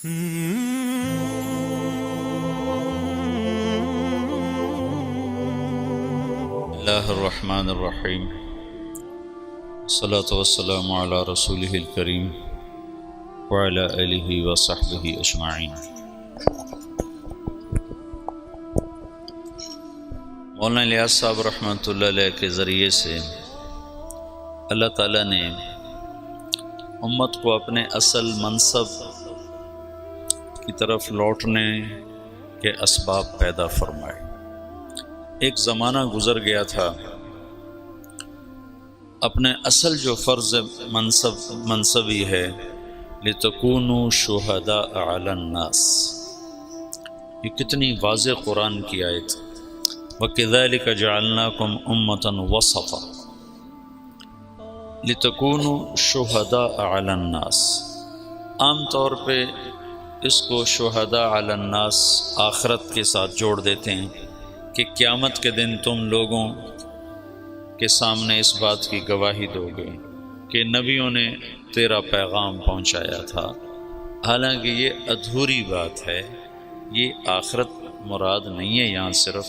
اللہ الرحمن الرحیم، الصلاة والسلام علی رسولہ الکریم وعلی آلہ وصحبہ اجمعین۔ مولانا الیاس صاحب رحمۃ اللہ علیہ کے ذریعے سے اللہ تعالیٰ نے امت کو اپنے اصل منصب کی طرف لوٹنے کے اسباب پیدا فرمائے۔ ایک زمانہ گزر گیا تھا، اپنے اصل جو فرض منصبی ہے لِتَكُونُوا شُهَدَاءَ عَلَى النَّاسِ، یہ کتنی واضح قرآن کی آیت۔ وَكَذَلِكَ جَعَلْنَاكُمْ أُمَّةً وَسَطًا لِتَكُونُوا شُهَدَاءَ عَلَى النَّاسِ۔ عام طور پہ اس کو شہداء علی الناس آخرت کے ساتھ جوڑ دیتے ہیں کہ قیامت کے دن تم لوگوں کے سامنے اس بات کی گواہی دو گے کہ نبیوں نے تیرا پیغام پہنچایا تھا۔ حالانکہ یہ ادھوری بات ہے، یہ آخرت مراد نہیں ہے یہاں صرف۔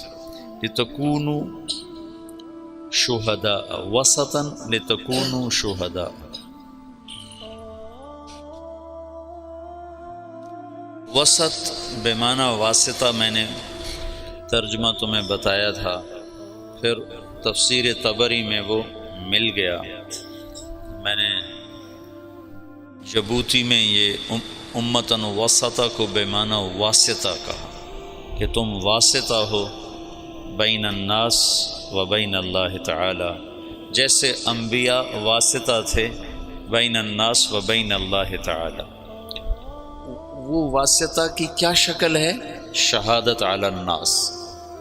لِتَكُونُوا شُهَدَاءَ وَسَطًا لِتَكُونُوا شُهَدَاءَ، وسط بمعنی واسطہ میں نے ترجمہ تمہیں بتایا تھا، پھر تفسیر طبری میں وہ مل گیا۔ میں نے جبوتی میں یہ امتن وسطہ کو بمعنی واسطہ کہا کہ تم واسطہ ہو بین الناس و بین اللہ تعالی، جیسے انبیاء واسطہ تھے بین الناس و بین اللہ تعالی۔ وہ واسطہ کی کیا شکل ہے؟ شہادت علی الناس،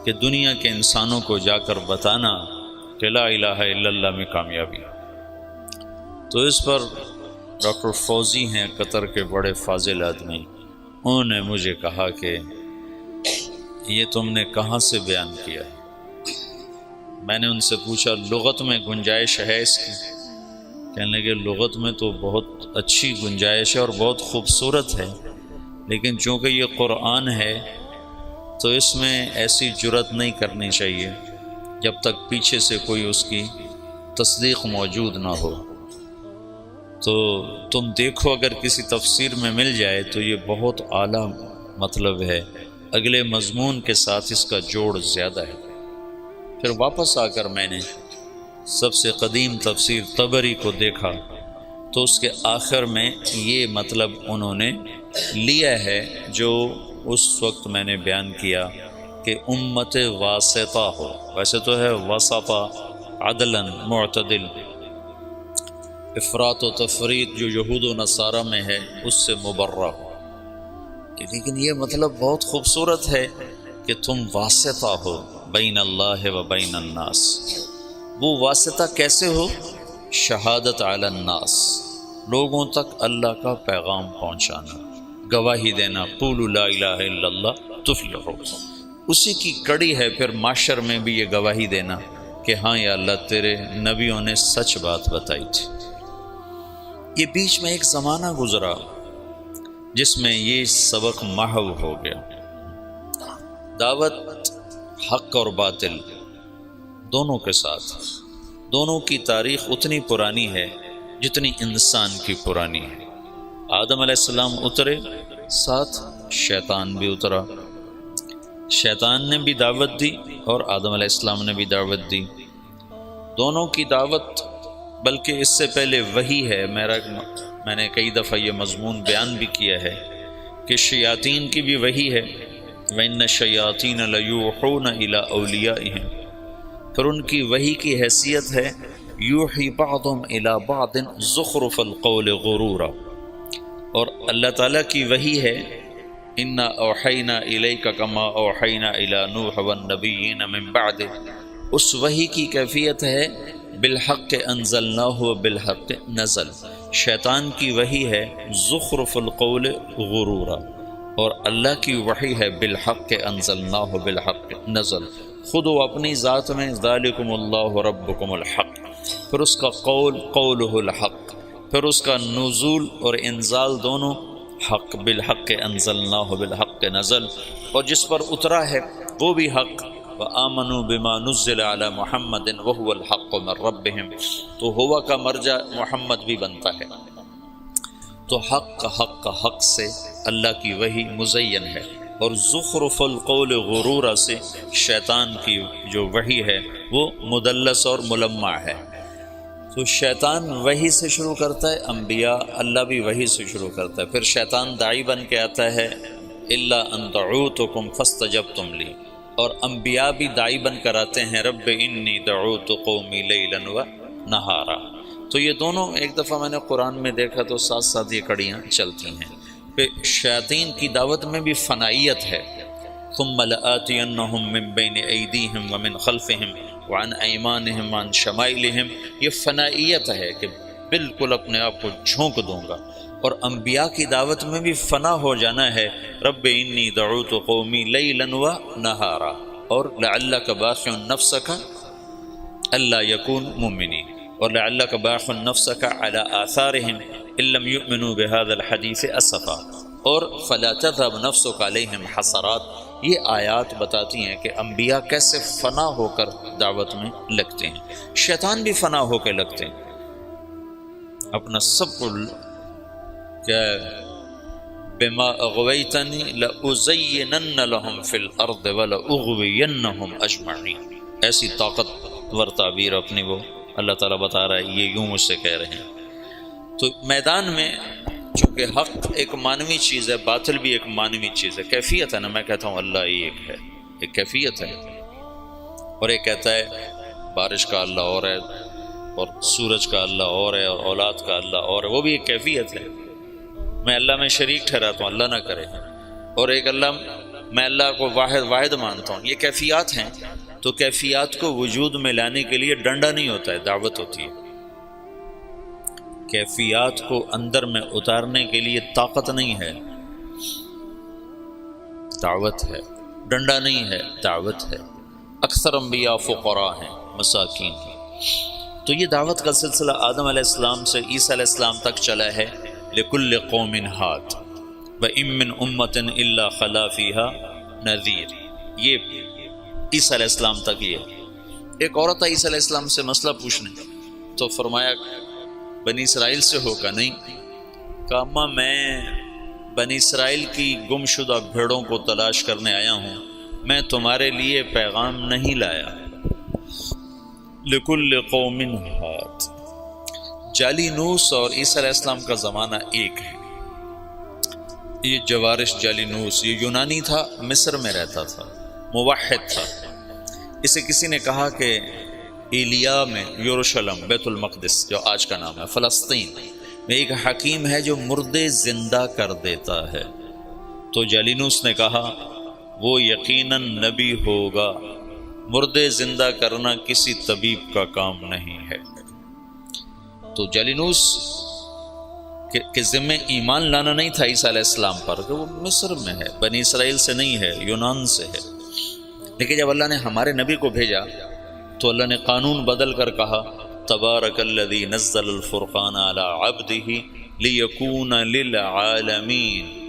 کہ دنیا کے انسانوں کو جا کر بتانا کہ لا الہ الا اللہ میں کامیابی۔ تو اس پر ڈاکٹر فوزی ہیں قطر کے بڑے فاضل آدمی، انہوں نے مجھے کہا کہ یہ تم نے کہاں سے بیان کیا ہے؟ میں نے ان سے پوچھا لغت میں گنجائش ہے اس کی؟ کہنے لگے لغت میں تو بہت اچھی گنجائش ہے اور بہت خوبصورت ہے، لیکن چونکہ یہ قرآن ہے تو اس میں ایسی جرات نہیں کرنی چاہیے جب تک پیچھے سے کوئی اس کی تصدیق موجود نہ ہو۔ تو تم دیکھو اگر کسی تفسیر میں مل جائے تو یہ بہت اعلیٰ مطلب ہے، اگلے مضمون کے ساتھ اس کا جوڑ زیادہ ہے۔ پھر واپس آ کر میں نے سب سے قدیم تفسیر طبری کو دیکھا تو اس کے آخر میں یہ مطلب انہوں نے لیا ہے جو اس وقت میں نے بیان کیا کہ امت واسطہ ہو، ویسے تو ہے وسطہ عدلاً معتدل، افراط و تفریط جو یہود و نصارہ میں ہے اس سے مبرہ ہو، لیکن یہ مطلب بہت خوبصورت ہے کہ تم واسطہ ہو بین اللہ و بین الناس۔ وہ واسطہ کیسے ہو؟ شہادت علی الناس، لوگوں تک اللہ کا پیغام پہنچانا، گواہی دینا، قولوا لا الہ الا اللہ تفلحوا۔ اسی کی کڑی ہے پھر معاشر میں بھی یہ گواہی دینا کہ ہاں یا اللہ تیرے نبیوں نے سچ بات بتائی تھی۔ یہ بیچ میں ایک زمانہ گزرا جس میں یہ سبق محو ہو گیا۔ دعوت حق اور باطل دونوں کے ساتھ، دونوں کی تاریخ اتنی پرانی ہے جتنی انسان کی پرانی ہے۔ آدم علیہ السلام اترے، ساتھ شیطان بھی اترا، شیطان نے بھی دعوت دی اور آدم علیہ السلام نے بھی دعوت دی۔ دونوں کی دعوت، بلکہ اس سے پہلے وحی ہے، میں نے کئی دفعہ یہ مضمون بیان بھی کیا ہے کہ شیاطین کی بھی وحی ہے، وَإِنَّ الشَّيَاطِينَ لَيُوحُونَ إِلَىٰ أَوْلِيَائِهِمْ، پھر ان کی وحی کی حیثیت ہے یوحی بعضهم إِلَىٰ بَعْضٍ زُخْرُفَ الْقَوْلِ غُرُورًا، اور اللہ تعالیٰ کی وحی ہے اِنَّا أَوْحَيْنَا إِلَيْكَ كَمَا أَوْحَيْنَا إِلَىٰ نُوحٍ وَالنَّبِيِّينَ مِن بَعْدِهِ، اس وحی کی کیفیت ہے بالحق انزلناہ بالحق نزل۔ شیطان کی وحی ہے زخرف القول غرورا، اور اللہ کی وحی ہے بالحق انزلناہ بالحق نزل۔ خود وہ اپنی ذات میں ذالکم اللہ ربکم الحق، پھر اس کا قول قولہ الحق، پھر اس کا نزول اور انزال دونوں حق بالحق انزلناہ بالحق نزل، اور جس پر اترا ہے وہ بھی حق، وآمنوا بما نزل علی محمد وہو الحق من ربہم، تو ہوا کا مرجع محمد بھی بنتا ہے۔ تو حق سے اللہ کی وحی مزین ہے، اور زخرف القول غرورا سے شیطان کی جو وحی ہے وہ مدلس اور ملمع ہے۔ تو شیطان وحی سے شروع کرتا ہے، انبیاء اللہ بھی وحی سے شروع کرتا ہے، پھر شیطان داعی بن کے آتا ہے الا ان دعوتکم فاستجبتم لی، اور انبیاء بھی داعی بن کر آتے ہیں رب انی دعوت قومی لیلا و نہارا۔ تو یہ دونوں ایک دفعہ میں نے قرآن میں دیکھا تو ساتھ ساتھ یہ کڑیاں چلتی ہیں۔ پھر شیاطین کی دعوت میں بھی فنائیت ہے، ثم لآتینہم من بین ایدیہم ومن خلفہم وعن ایمانہم وعن شمائلہم، یہ فنائیت ہے کہ بالکل اپنے آپ کو جھونک دوں گا۔ اور انبیاء کی دعوت میں بھی فنا ہو جانا ہے، رب انی دعوت قومی لیلا و نہارا، اور لعلک باخع نفسک الا یکون مؤمنین، اور لعلک باخع نفسک علی آثارہم ان لم یؤمنوا بہذا الحدیث اسفا، اور فلا تذهب نفسک علیہم حسرات۔ یہ آیات بتاتی ہیں کہ انبیاء کیسے فنا ہو کر دعوت میں لگتے ہیں، شیطان بھی فنا ہو کے لگتے ہیں، اپنا سب کو کہ بما اغویتنی لأزینن لهم فی الارض ولأغوینہم اجمعین، ایسی طاقتور تعبیر اپنی وہ اللہ تعالیٰ بتا رہا ہے، یہ یوں مجھ سے کہہ رہے ہیں۔ تو میدان میں چونکہ حق ایک معنوی چیز ہے، باطل بھی ایک معنوی چیز ہے، کیفیت ہے نا، میں کہتا ہوں اللہ ہی ایک ہے، ایک کیفیت ہے، اور ایک کہتا ہے بارش کا اللہ اور ہے، اور سورج کا اللہ اور ہے، اور اولاد کا اللہ اور ہے، وہ بھی ایک کیفیت ہے۔ میں اللہ میں شریک ٹھہراتا ہوں، اللہ نہ کرے، اور ایک اللہ، میں اللہ کو واحد مانتا ہوں، یہ کیفیات ہیں۔ تو کیفیات کو وجود میں لانے کے لیے ڈنڈا نہیں ہوتا ہے، دعوت ہوتی ہے۔ کیفیات کو اندر میں اتارنے کے لیے طاقت نہیں ہے، دعوت ہے، ڈنڈا نہیں ہے، دعوت ہے۔ اکثر انبیاء فقراء ہیں، مساکین ہیں۔ تو یہ دعوت کا سلسلہ آدم علیہ السلام سے عیسیٰ علیہ السلام تک چلا ہے، لکل قوم ہاد وَإِن مِّنْ أُمَّةٍ إِلَّا خَلَا فِيهَا نَذِيرٌ، یہ عیسیٰ علیہ السلام تک۔ یہ ایک عورت آئی عیسیٰ علیہ السلام سے مسئلہ پوچھنے، تو فرمایا بنی اسرائیل سے ہوگا؟ نہیں، کہا ماں میں بنی اسرائیل کی گم شدہ بھیڑوں کو تلاش کرنے آیا ہوں، میں تمہارے لیے پیغام نہیں لایا۔ لکل قوم ہاد، جالینوس اور عیسیٰ علیہ السلام کا زمانہ ایک ہے۔ یہ جوارش جالینوس یہ یونانی تھا، مصر میں رہتا تھا، موحد تھا۔ اسے کسی نے کہا کہ ایلیا میں یروشلم بیت المقدس جو آج کا نام ہے فلسطین میں ایک حکیم ہے جو مردے زندہ کر دیتا ہے۔ تو جالینوس نے کہا وہ یقیناً نبی ہوگا، مردے زندہ کرنا کسی طبیب کا کام نہیں ہے۔ تو جالینوس کے ذمہ ایمان لانا نہیں تھا عیسیٰ علیہ السلام پر، کہ وہ مصر میں ہے، بنی اسرائیل سے نہیں ہے، یونان سے ہے۔ لیکن جب اللہ نے ہمارے نبی کو بھیجا تو اللہ نے قانون بدل کر کہا تبارک الذی نزل الفرقان علی عبدہ لیکون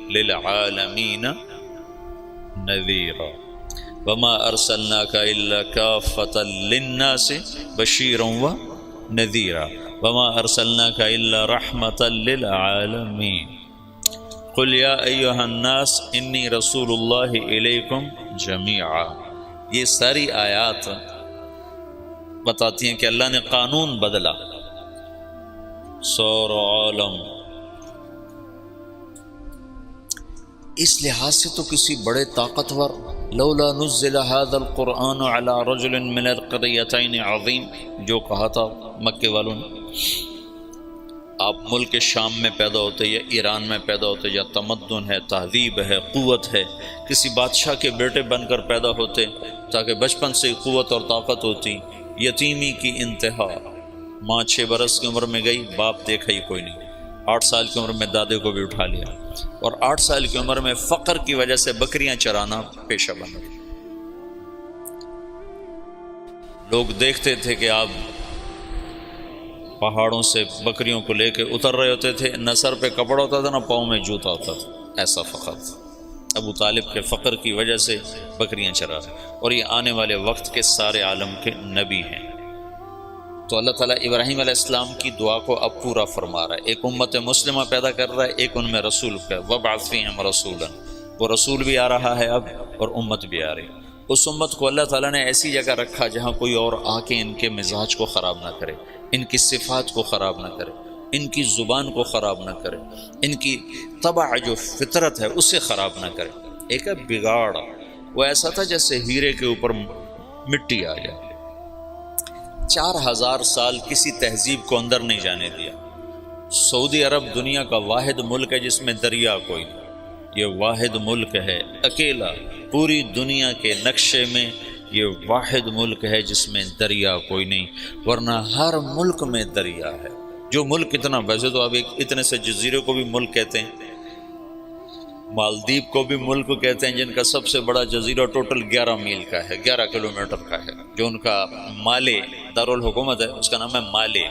للعالمین نذیرا وما ارسلناک الا کافۃ للناس بشیرا ونذیرا وما ارسلناک الا رحمۃ للعالمین قل یا ایھا الناس انی رسول اللہ الیکم جمیعا۔ یہ ساری آیات بتاتی ہیں کہ اللہ نے قانون بدلا، سارا عالم۔ اس لحاظ سے تو کسی بڑے طاقتور، لولا نزل هذا القرآن على رجل من القريتين عظیم، جو کہا تھا مکے والوں نے، آپ ملک شام میں پیدا ہوتے یا ایران میں پیدا ہوتے، یا تمدن ہے، تہذیب ہے، قوت ہے، کسی بادشاہ کے بیٹے بن کر پیدا ہوتے تاکہ بچپن سے قوت اور طاقت ہوتی۔ یتیمی کی انتہا، ماں 6 برس کی عمر میں گئی، باپ دیکھا ہی کوئی نہیں، 8 سال کی عمر میں دادے کو بھی اٹھا لیا، اور 8 سال کی عمر میں فقر کی وجہ سے بکریاں چرانا پیشہ بنا۔ لوگ دیکھتے تھے کہ آپ پہاڑوں سے بکریوں کو لے کے اتر رہے ہوتے تھے، نہ سر پہ کپڑا ہوتا تھا نہ پاؤں میں جوتا ہوتا تھا، ایسا فقر تھا۔ ابو طالب کے فقر کی وجہ سے بکریاں چرا رہے، اور یہ آنے والے وقت کے سارے عالم کے نبی ہیں۔ تو اللہ تعالیٰ ابراہیم علیہ السلام کی دعا کو اب پورا فرما رہا ہے، ایک امت مسلمہ پیدا کر رہا ہے، ایک ان میں رسول کا، وَابْعَثْ فِيهِمْ رَسُولًا، وہ رسول بھی آ رہا ہے اب اور امت بھی آ رہی۔ اس امت کو اللہ تعالیٰ نے ایسی جگہ رکھا جہاں کوئی اور آ کے ان کے مزاج کو خراب نہ کرے، ان کی صفات کو خراب نہ کرے، ان کی زبان کو خراب نہ کرے، ان کی طبع جو فطرت ہے اسے خراب نہ کرے۔ ایک ہے بگاڑ، وہ ایسا تھا جیسے ہیرے کے اوپر مٹی آ جائے۔ 4000 سال کسی تہذیب کو اندر نہیں جانے دیا۔ سعودی عرب دنیا کا واحد ملک ہے جس میں دریا کوئی نہیں، یہ واحد ملک ہے اکیلا، پوری دنیا کے نقشے میں یہ واحد ملک ہے جس میں دریا کوئی نہیں، ورنہ ہر ملک میں دریا ہے۔ جو ملک اتنا، ویسے تو اب اتنے سے جزیرے کو بھی ملک کہتے ہیں، مالدیپ کو بھی ملک کہتے ہیں، جن کا سب سے بڑا جزیرہ ٹوٹل 11 میل کا ہے، 11 کلومیٹر کا ہے، جو ان کا مالے دارالحکومت ہے اس کا نام ہے مالے،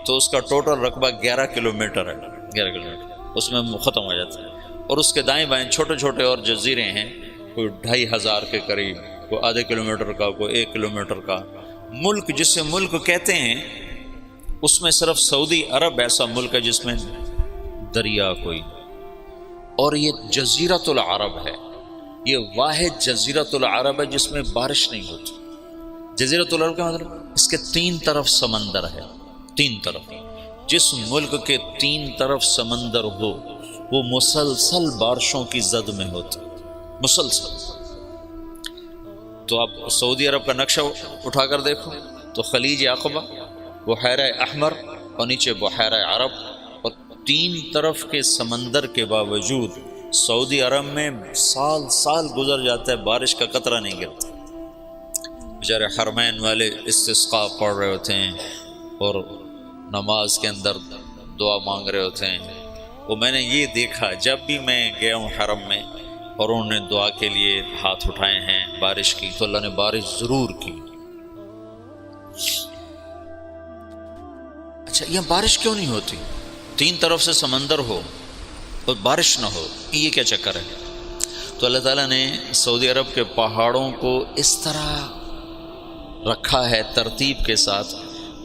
تو اس کا ٹوٹل رقبہ 11 کلومیٹر ہے، 11 کلومیٹر اس میں ختم ہو جاتا ہے۔ اور اس کے دائیں بائیں چھوٹے چھوٹے اور جزیرے ہیں، کوئی 2500 کے قریب، کوئی آدھے کلومیٹر کا، کوئی 1 کلومیٹر کا۔ ملک جسے ملک کہتے ہیں اس میں صرف سعودی عرب ایسا ملک ہے جس میں دریا کوئی، اور یہ جزیرۃ العرب ہے، یہ واحد جزیرۃ العرب ہے جس میں بارش نہیں ہوتی۔ جزیرۃ العرب کا مطلب اس کے 3 طرف سمندر ہے، 3 طرف۔ جس ملک کے 3 طرف سمندر ہو وہ مسلسل بارشوں کی زد میں ہوتی، مسلسل۔ تو آپ سعودی عرب کا نقشہ اٹھا کر دیکھو تو خلیج عقبہ، بحیرہ احمر اور نیچے بحیرہ عرب، اور 3 طرف کے سمندر کے باوجود سعودی عرب میں سال سال گزر جاتا ہے، بارش کا قطرہ نہیں گرتا۔ بیچارے حرمین والے استسقاء پڑھ رہے ہوتے ہیں اور نماز کے اندر دعا مانگ رہے ہوتے ہیں۔ وہ میں نے یہ دیکھا جب بھی میں گیا ہوں حرم میں اور انہوں نے دعا کے لیے ہاتھ اٹھائے ہیں بارش کی، تو اللہ نے بارش ضرور کی۔ اچھا، یہ بارش کیوں نہیں ہوتی؟ 3 طرف سے سمندر ہو اور بارش نہ ہو، یہ کیا چکر ہے؟ تو اللہ تعالیٰ نے سعودی عرب کے پہاڑوں کو اس طرح رکھا ہے ترتیب کے ساتھ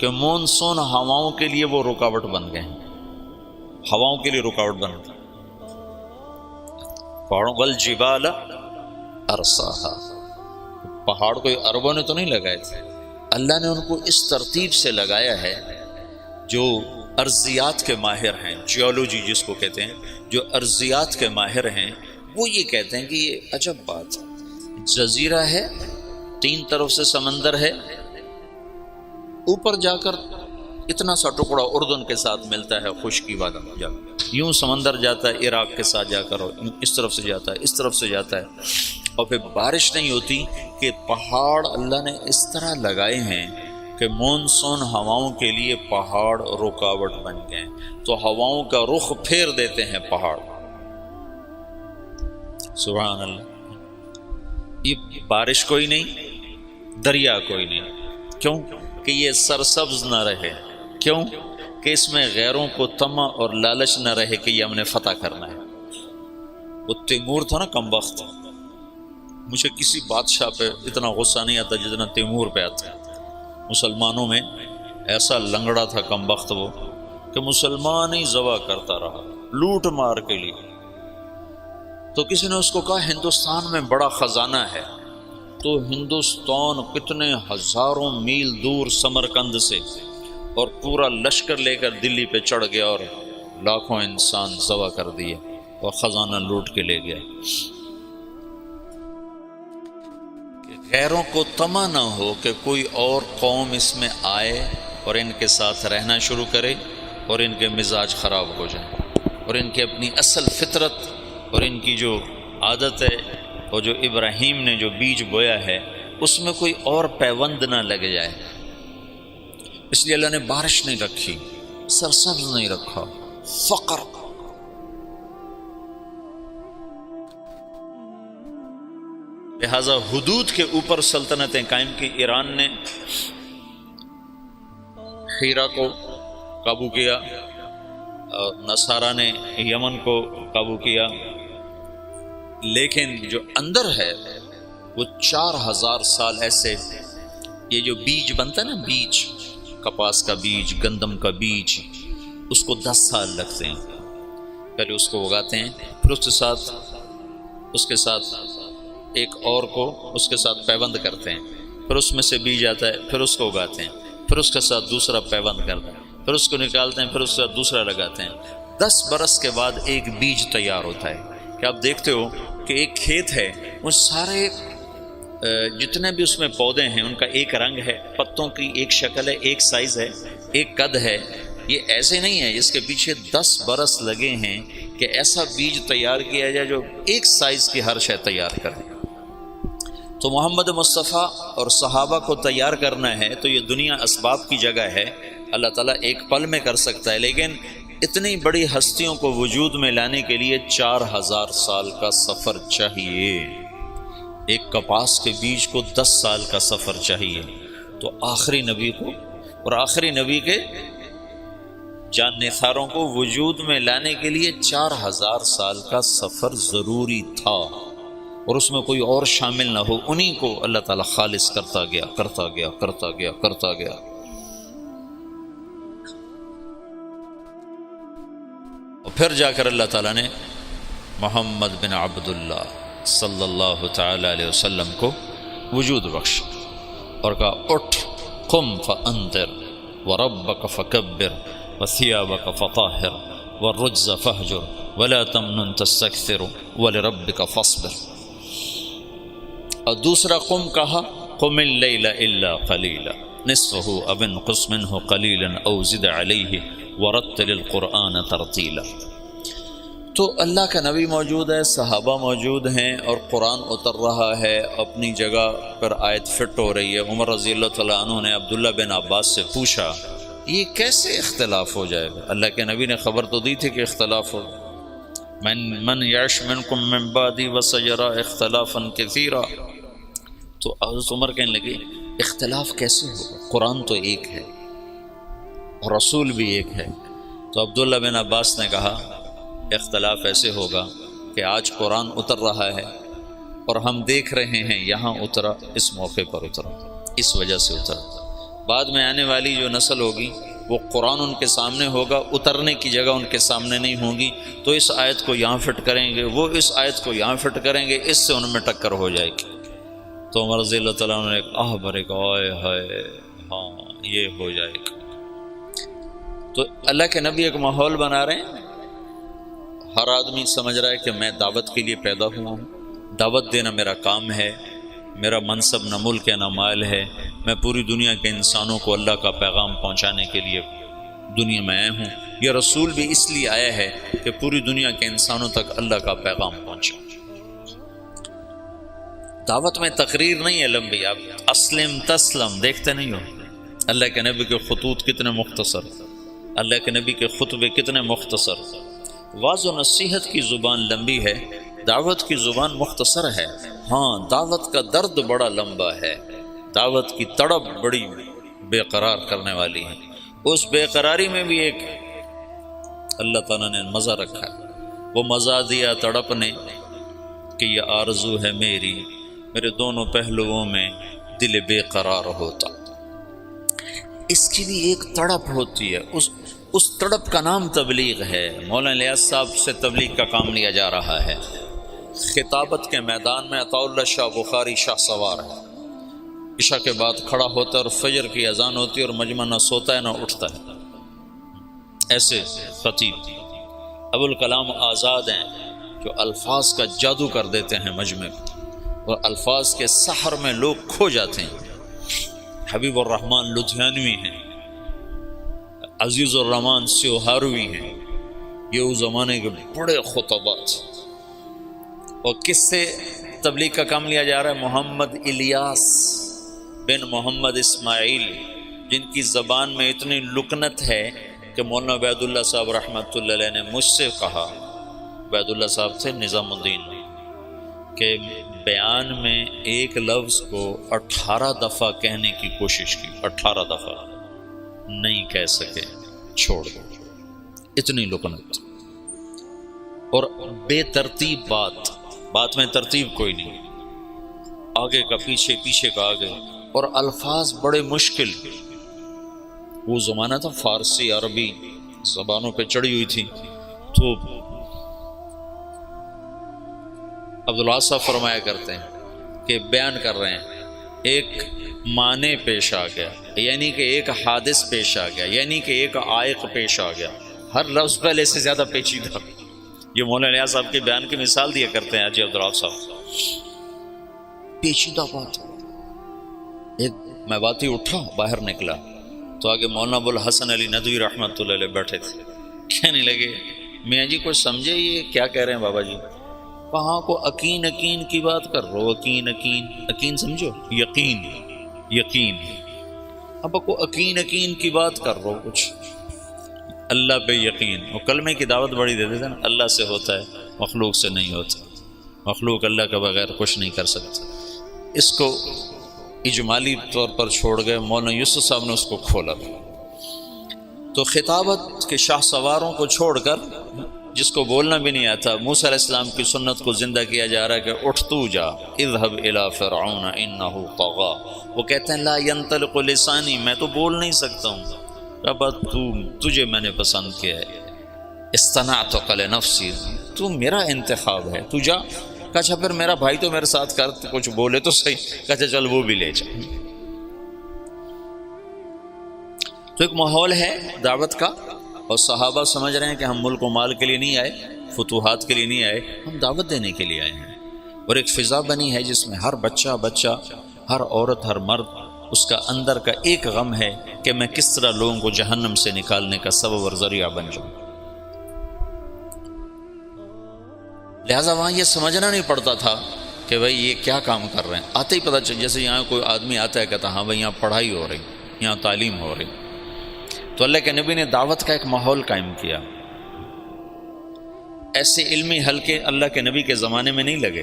کہ مونسون ہواؤں کے لیے وہ رکاوٹ بن گئے ہیں، ہواؤں کے لیے رکاوٹ بن گئی۔ پہاڑوں والجبال ارساہا، پہاڑ کوئی عربوں نے تو نہیں لگائے تھے، اللہ نے ان کو اس ترتیب سے لگایا ہے۔ جو ارضیات کے ماہر ہیں، جیولوجی جس کو کہتے ہیں، جو ارضیات کے ماہر ہیں وہ یہ کہتے ہیں کہ یہ عجب بات ہے، جزیرہ ہے، 3 طرف سے سمندر ہے، اوپر جا کر اتنا سا ٹکڑا اردن کے ساتھ ملتا ہے، خشکی والا، یوں سمندر جاتا ہے عراق کے ساتھ جا کر، اس طرف سے جاتا ہے، اس طرف سے جاتا ہے، اور پھر بارش نہیں ہوتی کہ پہاڑ اللہ نے اس طرح لگائے ہیں کہ مونسون ہواؤں کے لیے پہاڑ رکاوٹ بن گئے، تو ہواؤں کا رخ پھیر دیتے ہیں پہاڑ۔ سبحان اللہ۔ یہ بارش کوئی نہیں، دریا کوئی نہیں، کیوں کہ یہ سرسبز نہ رہے، کیوں کہ اس میں غیروں کو طمع اور لالچ نہ رہے کہ یہ ہم نے فتح کرنا ہے۔ وہ تیمور تھا نا کم بخت، مجھے کسی بادشاہ پہ اتنا غصہ نہیں آتا جتنا تیمور پہ آتا ہے۔ مسلمانوں میں ایسا لنگڑا تھا کم بخت وہ کہ مسلمان ہی ذبح کرتا رہا لوٹ مار کے لیے۔ تو کسی نے اس کو کہا ہندوستان میں بڑا خزانہ ہے، تو ہندوستان کتنے ہزاروں میل دور سمرقند سے اور پورا لشکر لے کر دلی پہ چڑھ گیا اور لاکھوں انسان ذبح کر دیے اور خزانہ لوٹ کے لے گیا۔ غیروں کو طمع نہ ہو کہ کوئی اور قوم اس میں آئے اور ان کے ساتھ رہنا شروع کرے اور ان کے مزاج خراب ہو جائیں، اور ان کے اپنی اصل فطرت اور ان کی جو عادت ہے اور جو ابراہیم نے جو بیج بویا ہے اس میں کوئی اور پیوند نہ لگ جائے۔ اس لیے اللہ نے بارش نہیں رکھی، سرسبز نہیں رکھا، فقر۔ لہذا حدود کے اوپر سلطنتیں قائم کی۔ ایران نے ہیرا کو قابو کیا اور نصارہ نے یمن کو قابو کیا، لیکن جو اندر ہے وہ 4000 سال ایسے، یہ جو بیج بنتا ہے نا، بیج کپاس کا بیج، گندم کا بیج، اس کو 10 سال لگتے ہیں۔ پہلے اس کو اگاتے ہیں، پھر اس کے ساتھ ایک اور کو اس کے ساتھ پیوند کرتے ہیں، پھر اس میں سے بیج آتا ہے، پھر اس کو اگاتے ہیں، پھر اس کے ساتھ دوسرا پیوند کرتے ہیں، پھر اس کو نکالتے ہیں، پھر اس کے ساتھ دوسرا لگاتے ہیں۔ 10 برس کے بعد ایک بیج تیار ہوتا ہے کہ آپ دیکھتے ہو کہ ایک کھیت ہے، وہ سارے جتنے بھی اس میں پودے ہیں ان کا ایک رنگ ہے، پتوں کی ایک شکل ہے، ایک سائز ہے، ایک قد ہے۔ یہ ایسے نہیں ہے، اس کے پیچھے 10 برس لگے ہیں کہ ایسا بیج تیار کیا جائے جو ایک سائز کی ہر شے تیار کرے۔ تو محمد مصطفیٰ اور صحابہ کو تیار کرنا ہے تو یہ دنیا اسباب کی جگہ ہے، اللہ تعالیٰ ایک پل میں کر سکتا ہے، لیکن اتنی بڑی ہستیوں کو وجود میں لانے کے لیے 4000 سال کا سفر چاہیے۔ ایک کپاس کے بیج کو 10 سال کا سفر چاہیے، تو آخری نبی کو اور آخری نبی کے جان نثاروں کو وجود میں لانے کے لیے 4000 سال کا سفر ضروری تھا، اور اس میں کوئی اور شامل نہ ہو، انہی کو اللہ تعالیٰ خالص کرتا گیا کرتا گیا کرتا گیا کرتا گیا۔ اور پھر جا کر اللہ تعالیٰ نے محمد بن عبداللہ صلی اللہ تعالی علیہ وسلم کو وجود بخشا اور کہا اٹھ قم فانذر وربک فکبر وثیابک فطہر والرجز فہجر ولا تمنن تستکثر ولربک فاصبر۔ اور دوسرا قم کہا قم اللیل الا قلیلا نصفہ او انقص منہ قلیلا او زد علیہ ورتل القرآن ترتیلا۔ تو اللہ کا نبی موجود ہے، صحابہ موجود ہیں، اور قرآن اتر رہا ہے، اپنی جگہ پر آیت فٹ ہو رہی ہے۔ عمر رضی اللہ تعالیٰ عنہ نے عبداللہ بن عباس سے پوچھا یہ کیسے اختلاف ہو جائے گا؟ اللہ کے نبی نے خبر تو دی تھی کہ اختلاف ہو، من یعش منکم من بعدی وسیرا اختلافا کثیرا۔ تو حضرت عمر کہنے لگے اختلاف کیسے ہوگا؟ قرآن تو ایک ہے اور رسول بھی ایک ہے۔ تو عبداللہ بن عباس نے کہا اختلاف ایسے ہوگا کہ آج قرآن اتر رہا ہے اور ہم دیکھ رہے ہیں یہاں اترا، اس موقع پر اترا، اس وجہ سے اترا۔ بعد میں آنے والی جو نسل ہوگی وہ قرآن ان کے سامنے ہوگا، اترنے کی جگہ ان کے سامنے نہیں ہوگی، تو اس آیت کو یہاں فٹ کریں گے، وہ اس آیت کو یہاں فٹ کریں گے، اس سے ان میں ٹکر ہو جائے گی۔ تو عمر رضی اللہ تعالیٰ عنہ نے آہ بھرے کہ آئے ہائے ہاں یہ ہو جائے گا۔ تو اللہ کے نبی ایک ماحول بنا رہے ہیں، ہر آدمی سمجھ رہا ہے کہ میں دعوت کے لیے پیدا ہوا ہوں، دعوت دینا میرا کام ہے، میرا منصب نہ ملک ہے نہ مال ہے، میں پوری دنیا کے انسانوں کو اللہ کا پیغام پہنچانے کے لیے دنیا میں آیا ہوں۔ یہ رسول بھی اس لیے آیا ہے کہ پوری دنیا کے انسانوں تک اللہ کا پیغام پہنچے۔ دعوت میں تقریر نہیں ہے لمبی، آپ اسلم تسلم دیکھتے نہیں ہو۔ اللہ کے نبی کے خطوط کتنے مختصر، اللہ کے نبی کے خطبے کتنے مختصر۔ واعظ و نصیحت کی زبان لمبی ہے، دعوت کی زبان مختصر ہے۔ ہاں دعوت کا درد بڑا لمبا ہے، دعوت کی تڑپ بڑی بے قرار کرنے والی ہے۔ اس بے قراری میں بھی ایک اللہ تعالیٰ نے مزہ رکھا ہے، وہ مزہ دیا تڑپ نے کہ یہ آرزو ہے میری، میرے دونوں پہلوؤں میں دل بے قرار ہوتا۔ اس کی بھی ایک تڑپ ہوتی ہے، اس تڑپ کا نام تبلیغ ہے۔ مولانا الیاس صاحب سے تبلیغ کا کام لیا جا رہا ہے۔ خطابت کے میدان میں عطاء اللہ شاہ بخاری شاہ سوار ہے، عشاء کے بعد کھڑا ہوتا ہے اور فجر کی اذان ہوتی ہے اور مجمع نہ سوتا ہے نہ اٹھتا ہے۔ ایسے خطیب ابو الکلام آزاد ہیں جو الفاظ کا جادو کر دیتے ہیں مجمع میں، اور الفاظ کے سحر میں لوگ کھو جاتے ہیں۔ حبیب الرحمن لدھیانوی ہیں، عزیز الرحمن سیوہاروی ہیں، یہ اس زمانے کے بڑے خطبات۔ اور کس سے تبلیغ کا کام لیا جا رہا ہے؟ محمد الیاس بن محمد اسماعیل، جن کی زبان میں اتنی لکنت ہے کہ مولانا عبید اللہ صاحب رحمۃ اللہ علیہ نے مجھ سے کہا، عبید اللہ صاحب تھے نظام الدین، کہ بیان میں ایک لفظ کو 18 دفعہ کہنے کی کوشش کی، 18 دفعہ نہیں کہہ سکے، چھوڑ دو، اتنی لکنت اور بے ترتیب بات میں ترتیب کوئی نہیں، آگے کا پیچھے، پیچھے کا آگے، اور الفاظ بڑے مشکل۔ وہ زمانہ تھا فارسی عربی زبانوں پہ چڑھی ہوئی تھی، تو عبداللہ صاحب فرمایا کرتے ہیں کہ بیان کر رہے ہیں ایک معنی پیش آ گیا، یعنی کہ ایک حادث پیش آ گیا، یعنی کہ ایک عائق پیش آ گیا، ہر لفظ پہلے سے زیادہ پیچیدہ۔ یہ مولانا الیاس صاحب کے بیان کی مثال دیا کرتے ہیں حاجی عبداللہ صاحب، پیچیدہ بات۔ ایک میں باتی اٹھا باہر نکلا تو آگے مولانا ابوالحسن علی ندوی رحمۃ اللہ علیہ بیٹھے تھے، کہنے لگے میاں جی کچھ سمجھے یہ کیا کہہ رہے ہیں بابا جی؟ وہاں کو یقین کی بات کر رہو، یقین سمجھو، یقین اب کو یقین کی بات کر رہو، کچھ اللہ پہ یقین۔ وہ کلمے کی دعوت بڑی دیتے تھے نا، اللہ سے ہوتا ہے مخلوق سے نہیں ہوتا، مخلوق اللہ کے بغیر کچھ نہیں کر سکتا۔ اس کو اجمالی طور پر چھوڑ گئے، مولانا یوسف صاحب نے اس کو کھولا۔ تو خطابت کے شاہ سواروں کو چھوڑ کر، جس کو بولنا بھی نہیں آتا، موسیٰ علیہ السلام کی سنت کو زندہ کیا جا رہا ہے کہ اٹھ تو جا، اذهب الى فرعون انه طغى۔ وہ کہتے ہیں لا ينطلق لسانی، میں تو بول نہیں سکتا ہوں، رب تجھے میں نے پسند کیا ہے، اصطنعتک لنفسی، تو میرا انتخاب ہے، تو جا۔ کہا اچھا پھر میرا بھائی تو میرے ساتھ کر، کچھ بولے تو صحیح۔ کہا اچھا چل وہ بھی لے جا۔ تو ایک ماحول ہے دعوت کا، اور صحابہ سمجھ رہے ہیں کہ ہم ملک و مال کے لیے نہیں آئے، فتوحات کے لیے نہیں آئے، ہم دعوت دینے کے لیے آئے ہیں۔ اور ایک فضا بنی ہے جس میں ہر بچہ، ہر عورت، ہر مرد، اس کا اندر کا ایک غم ہے کہ میں کس طرح لوگوں کو جہنم سے نکالنے کا سبب اور ذریعہ بن جاؤں۔ لہٰذا وہاں یہ سمجھنا نہیں پڑتا تھا کہ بھائی یہ کیا کام کر رہے ہیں، آتے ہی پتہ چل، جیسے یہاں کوئی آدمی آتا ہے کہتا ہاں بھائی یہاں پڑھائی ہو رہی، یہاں تعلیم ہو رہی۔ تو اللہ کے نبی نے دعوت کا ایک ماحول قائم کیا۔ ایسے علمی حلقے اللہ کے نبی کے زمانے میں نہیں لگے۔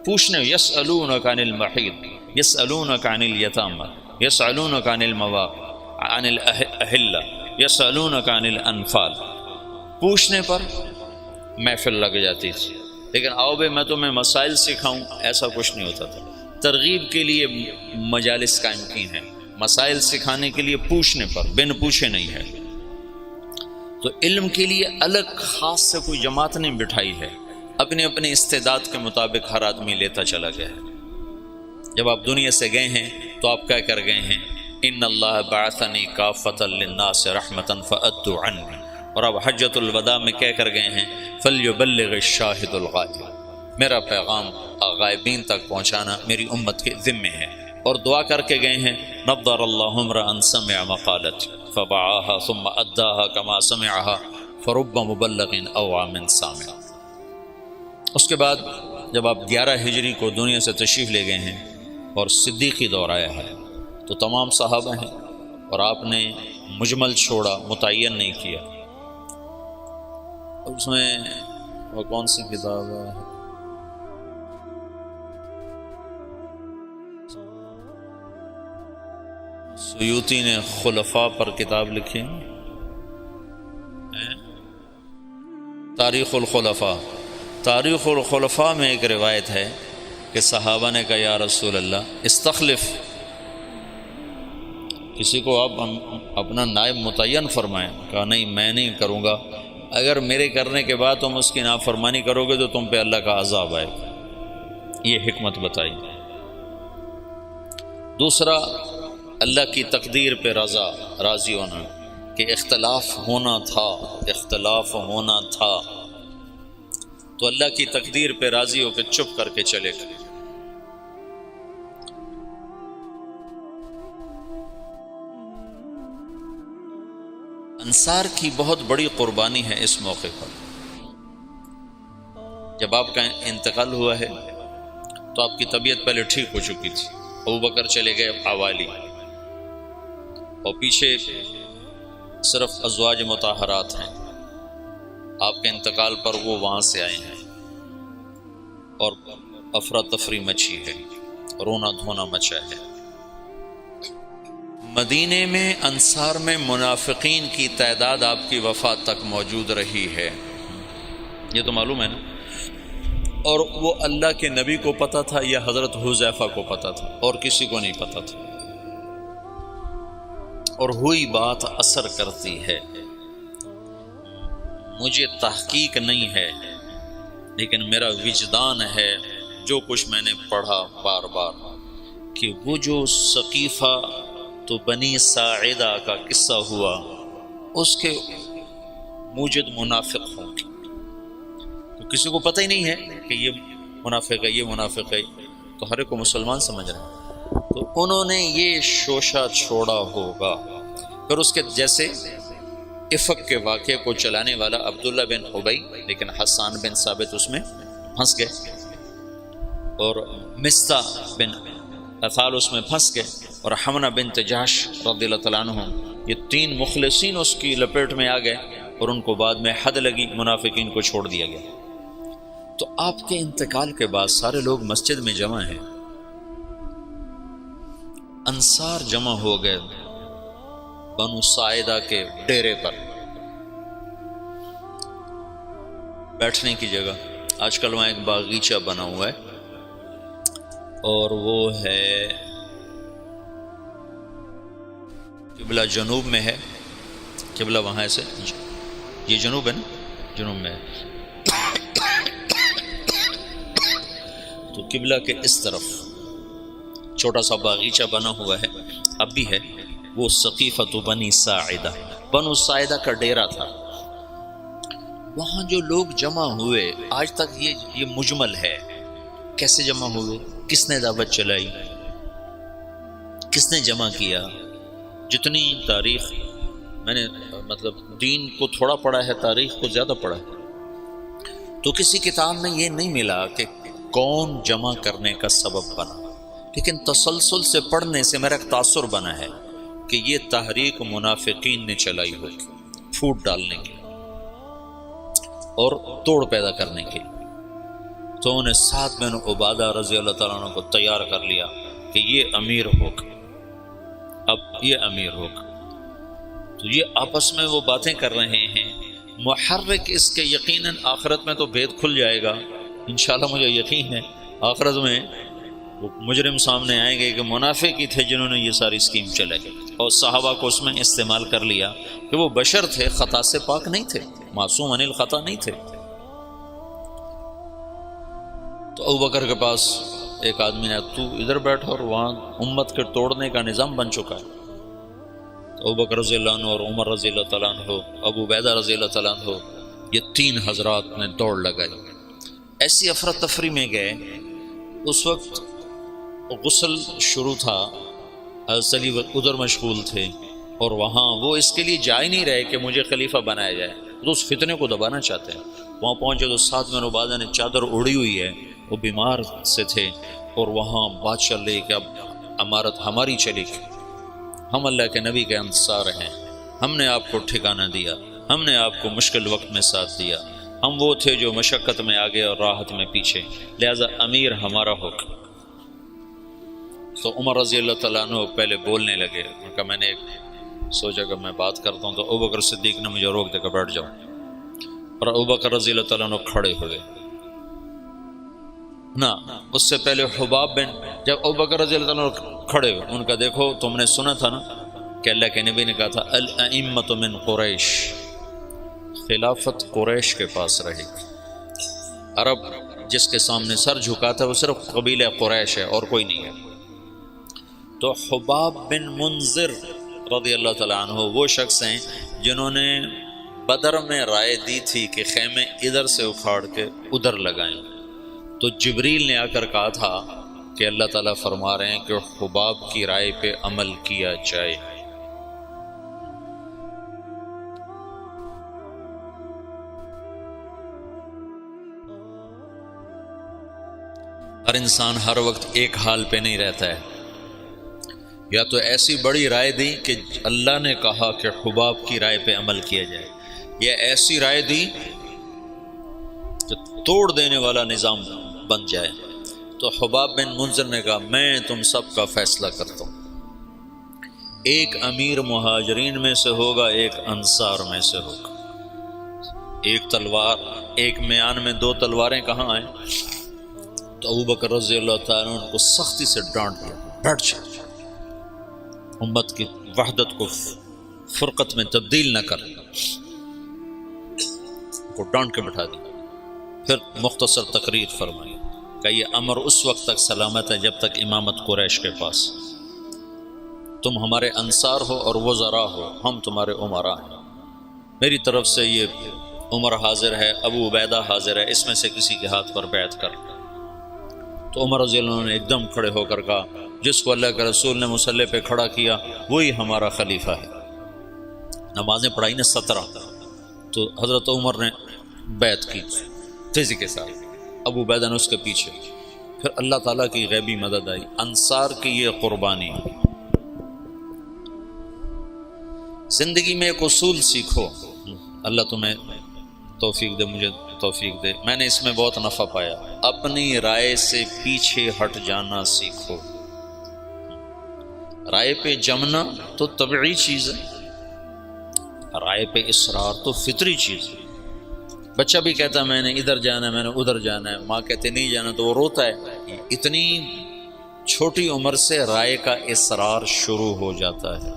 پوچھنے یسألونک عن المحیض، یسألونک عن الیتامى، یسألونک عن المواقع، عن الاہلہ، یسألونک عن الانفال۔ پوچھنے پر محفل لگ جاتی تھی، لیکن آؤ بھائی میں تمہیں مسائل سکھاؤں، ایسا کچھ نہیں ہوتا تھا۔ ترغیب کے لیے مجالس قائم کی ہیں، مسائل سکھانے کے لیے پوچھنے پر، بن پوچھے نہیں ہے۔ تو علم کے لیے الگ خاص سے کوئی جماعت نہیں بٹھائی ہے، اپنے اپنے استعداد کے مطابق ہر آدمی لیتا چلا گیا ہے۔ جب آپ دنیا سے گئے ہیں تو آپ کیا کر گئے ہیں؟ ان اللہ بعثنی کافۃ للناس رحمۃ فأدوا عنی، اور اب حجۃ الوداع میں کہہ کر گئے ہیں فلیبلغ الشاہد الغائب، میرا پیغام غائبین تک پہنچانا میری امت کے ذمے ہے۔ اور دعا کر کے گئے ہیں نضر اللہ امرأ سمع مقالت فبعاها ثم اداها كما سمعها فرب مبلغ اوعى من سامع۔ اس کے بعد جب آپ 11 ہجری کو دنیا سے تشریف لے گئے ہیں اور صدیقی دور آیا ہے تو تمام صحابہ ہیں، اور آپ نے مجمل چھوڑا، متعین نہیں کیا۔ اس میں وہ کون سی کتاب ہے؟ سیوطی نے خلفاء پر کتاب لکھی، تاریخ الخلفاء۔ تاریخ الخلفاء میں ایک روایت ہے کہ صحابہ نے کہا یا رسول اللہ استخلف، کسی کو آپ اپنا نائب متعین فرمائیں۔ کہا نہیں میں نہیں کروں گا، اگر میرے کرنے کے بعد تم اس کی نافرمانی کرو گے تو تم پہ اللہ کا عذاب آئے گا۔ یہ حکمت بتائی۔ دوسرا اللہ کی تقدیر پہ راضی ہونا، کہ اختلاف ہونا تھا تو اللہ کی تقدیر پہ راضی ہو کے چپ کر کے چلے گئے۔ انصار کی بہت بڑی قربانی ہے اس موقع پر۔ جب آپ کا انتقال ہوا ہے تو آپ کی طبیعت پہلے ٹھیک ہو چکی تھی، ابوبکر چلے گئے حوالی، اور پیچھے صرف ازواج مطہرات ہیں۔ آپ کے انتقال پر وہ وہاں سے آئے ہیں اور افراتفری مچی ہے، رونا دھونا مچا ہے۔ مدینے میں انصار میں منافقین کی تعداد آپ کی وفات تک موجود رہی ہے، یہ تو معلوم ہے نا، اور وہ اللہ کے نبی کو پتہ تھا یا حضرت حذیفہ کو پتہ تھا، اور کسی کو نہیں پتہ تھا، اور ہوئی بات اثر کرتی ہے۔ مجھے تحقیق نہیں ہے لیکن میرا وجدان ہے، جو کچھ میں نے پڑھا بار بار، کہ وہ جو سقیفہ تو بنی ساعدہ کا قصہ ہوا، اس کے موجد منافق ہوں گے، تو کسی کو پتہ ہی نہیں ہے کہ یہ منافق ہے، یہ منافق ہے، تو ہر ایک کو مسلمان سمجھ رہے ہیں، تو انہوں نے یہ شوشہ چھوڑا ہوگا۔ پھر اس کے جیسے افق کے واقعے کو چلانے والا عبداللہ بن ابی، لیکن حسان بن ثابت اس میں پھنس گئے، اور مصطح بن اثال اس میں پھنس گئے، اور حمنہ بنت جحش رضی اللہ تعالیٰ عنہ، یہ تین مخلصین اس کی لپیٹ میں آ گئے، اور ان کو بعد میں حد لگی، منافقین کو چھوڑ دیا گیا۔ تو آپ کے انتقال کے بعد سارے لوگ مسجد میں جمع ہیں، انصار جمع ہو گئے بنو ساعدہ کے ڈیرے پر، بیٹھنے کی جگہ۔ آج کل وہاں ایک باغیچہ بنا ہوا ہے، اور وہ ہے قبلہ جنوب میں ہے، قبلہ وہاں سے یہ جنوب ہے نا، جنوب میں ہے، تو قبلہ کے اس طرف چھوٹا سا باغیچہ بنا ہوا ہے، اب بھی ہے، وہ سقیفۃ بنی ساعدہ، بنو ساعدہ کا ڈیرا تھا۔ وہاں جو لوگ جمع ہوئے، آج تک یہ مجمل ہے، کیسے جمع ہوئے، کس نے دعوت چلائی، کس نے جمع کیا۔ جتنی تاریخ میں نے مطلب دین کو تھوڑا پڑھا ہے، تاریخ کو زیادہ پڑھا ہے، تو کسی کتاب میں یہ نہیں ملا کہ کون جمع کرنے کا سبب بنا، لیکن تسلسل سے پڑھنے سے میرا ایک تاثر بنا ہے کہ یہ تحریک منافقین نے چلائی ہوگی، پھوٹ ڈالنے کی اور توڑ پیدا کرنے کی۔ تو انہیں سعد بن عبادہ رضی اللہ تعالیٰ عنہ کو تیار کر لیا کہ یہ امیر ہوگا، اب یہ امیر ہوگا۔ تو یہ آپس میں وہ باتیں کر رہے ہیں، محرک اس کے یقیناً آخرت میں تو بھید کھل جائے گا، انشاءاللہ مجھے یقین ہے آخرت میں وہ مجرم سامنے آئیں گے کہ منافق ہی تھے جنہوں نے یہ ساری اسکیم چلائی، اور صحابہ کو اس میں استعمال کر لیا کہ وہ بشر تھے، خطا سے پاک نہیں تھے، معصوم عن الخطا نہیں تھے۔ تو ابوبکر کے پاس ایک آدمی نے، تو ادھر بیٹھ، اور وہاں امت کے توڑنے کا نظام بن چکا ہے۔ تو ابوبکر رضی اللہ عنہ اور عمر رضی اللہ تعالیٰ عنہ، ابو عبیدہ رضی اللہ تعالیٰ عنہ، یہ تین حضرات نے دوڑ لگائی، ایسی افراتفری میں گئے۔ اس وقت غسل شروع تھا، حضرت علی ادھر مشغول تھے، اور وہاں وہ اس کے لیے جا ہی نہیں رہے کہ مجھے خلیفہ بنایا جائے، تو اس فتنے کو دبانا چاہتے ہیں۔ وہاں پہنچے تو سعد بن عبادہ نے چادر اڑی ہوئی ہے، وہ بیمار سے تھے، اور وہاں بات چل رہی کہ اب امارت ہماری چلی، ہم اللہ کے نبی کے انصار ہیں، ہم نے آپ کو ٹھکانہ دیا، ہم نے آپ کو مشکل وقت میں ساتھ دیا، ہم وہ تھے جو مشقت میں آگے اور راحت میں پیچھے، لہذا امیر ہمارا ہوگا۔ تو عمر رضی اللہ تعالیٰ عنہ پہلے بولنے لگے، ان کا میں نے سوچا کہ میں بات کرتا ہوں، تو ابوبکر صدیق نے مجھے روک دے کر بیٹھ جاؤ، اور ابوبکر رضی اللہ تعالیٰ عنہ کھڑے ہوئے نا۔ اس سے پہلے حباب بن، جب ابوبکر رضی اللہ تعالیٰ عنہ کھڑے ہوئے، ان کا دیکھو تم نے سنا تھا نا کہ اللہ کے نبی نے کہا تھا الائمۃ من قریش، خلافت قریش کے پاس رہے گی، عرب جس کے سامنے سر جھکاتا ہے وہ صرف قبیلہ قریش ہے اور کوئی نہیں ہے۔ تو حباب بن منذر رضی اللہ تعالیٰ عنہ وہ شخص ہیں جنہوں نے بدر میں رائے دی تھی کہ خیمے ادھر سے اکھاڑ کے ادھر لگائیں، تو جبریل نے آ کر کہا تھا کہ اللہ تعالیٰ فرما رہے ہیں کہ حباب کی رائے پہ عمل کیا جائے۔ ہر انسان ہر وقت ایک حال پہ نہیں رہتا ہے، یا تو ایسی بڑی رائے دی کہ اللہ نے کہا کہ حباب کی رائے پہ عمل کیا جائے، یا ایسی رائے دی کہ توڑ دینے والا نظام بن جائے۔ تو حباب بن منذر نے کہا میں تم سب کا فیصلہ کرتا ہوں، ایک امیر مہاجرین میں سے ہوگا، ایک انصار میں سے ہوگا۔ ایک تلوار، ایک میان میں دو تلواریں کہاں آئیں؟ تو ابوبکر رضی اللہ تعالیٰ عنہ ان کو سختی سے ڈانٹ دیا، بیٹھ جا، امت کی وحدت کو فرقت میں تبدیل نہ کر، کو ڈانٹ کے بٹھا دیا۔ پھر مختصر تقریر فرمائی کہ یہ امر اس وقت تک سلامت ہے جب تک امامت قریش کے پاس، تم ہمارے انصار ہو اور وزراء ہو، ہم تمہارے امراء ہیں، میری طرف سے یہ عمر حاضر ہے، ابو عبیدہ حاضر ہے، اس میں سے کسی کے ہاتھ پر بیعت کر۔ تو عمر رضی اللہ عنہ نے ایک دم کھڑے ہو کر کہا، جس کو اللہ کے رسول نے مصلی پہ کھڑا کیا وہی ہمارا خلیفہ ہے۔ نمازیں پڑھائی نے 17، تو حضرت عمر نے بیعت کی تیزی کے ساتھ، ابو عبیدہ نے اس کے پیچھے۔ پھر اللہ تعالیٰ کی غیبی مدد آئی، انصار کی یہ قربانی۔ زندگی میں ایک اصول سیکھو، اللہ تمہیں توفیق دے، مجھے توفیق دے، میں نے اس میں بہت نفع پایا، اپنی رائے سے پیچھے ہٹ جانا سیکھو۔ رائے پہ جمنا تو طبعی چیز ہے، رائے پہ اصرار تو فطری چیز ہے۔ بچہ بھی کہتا ہے میں نے ادھر جانا ہے، میں نے ادھر جانا ہے، ماں کہتے نہیں جانا تو وہ روتا ہے۔ اتنی چھوٹی عمر سے رائے کا اصرار شروع ہو جاتا ہے،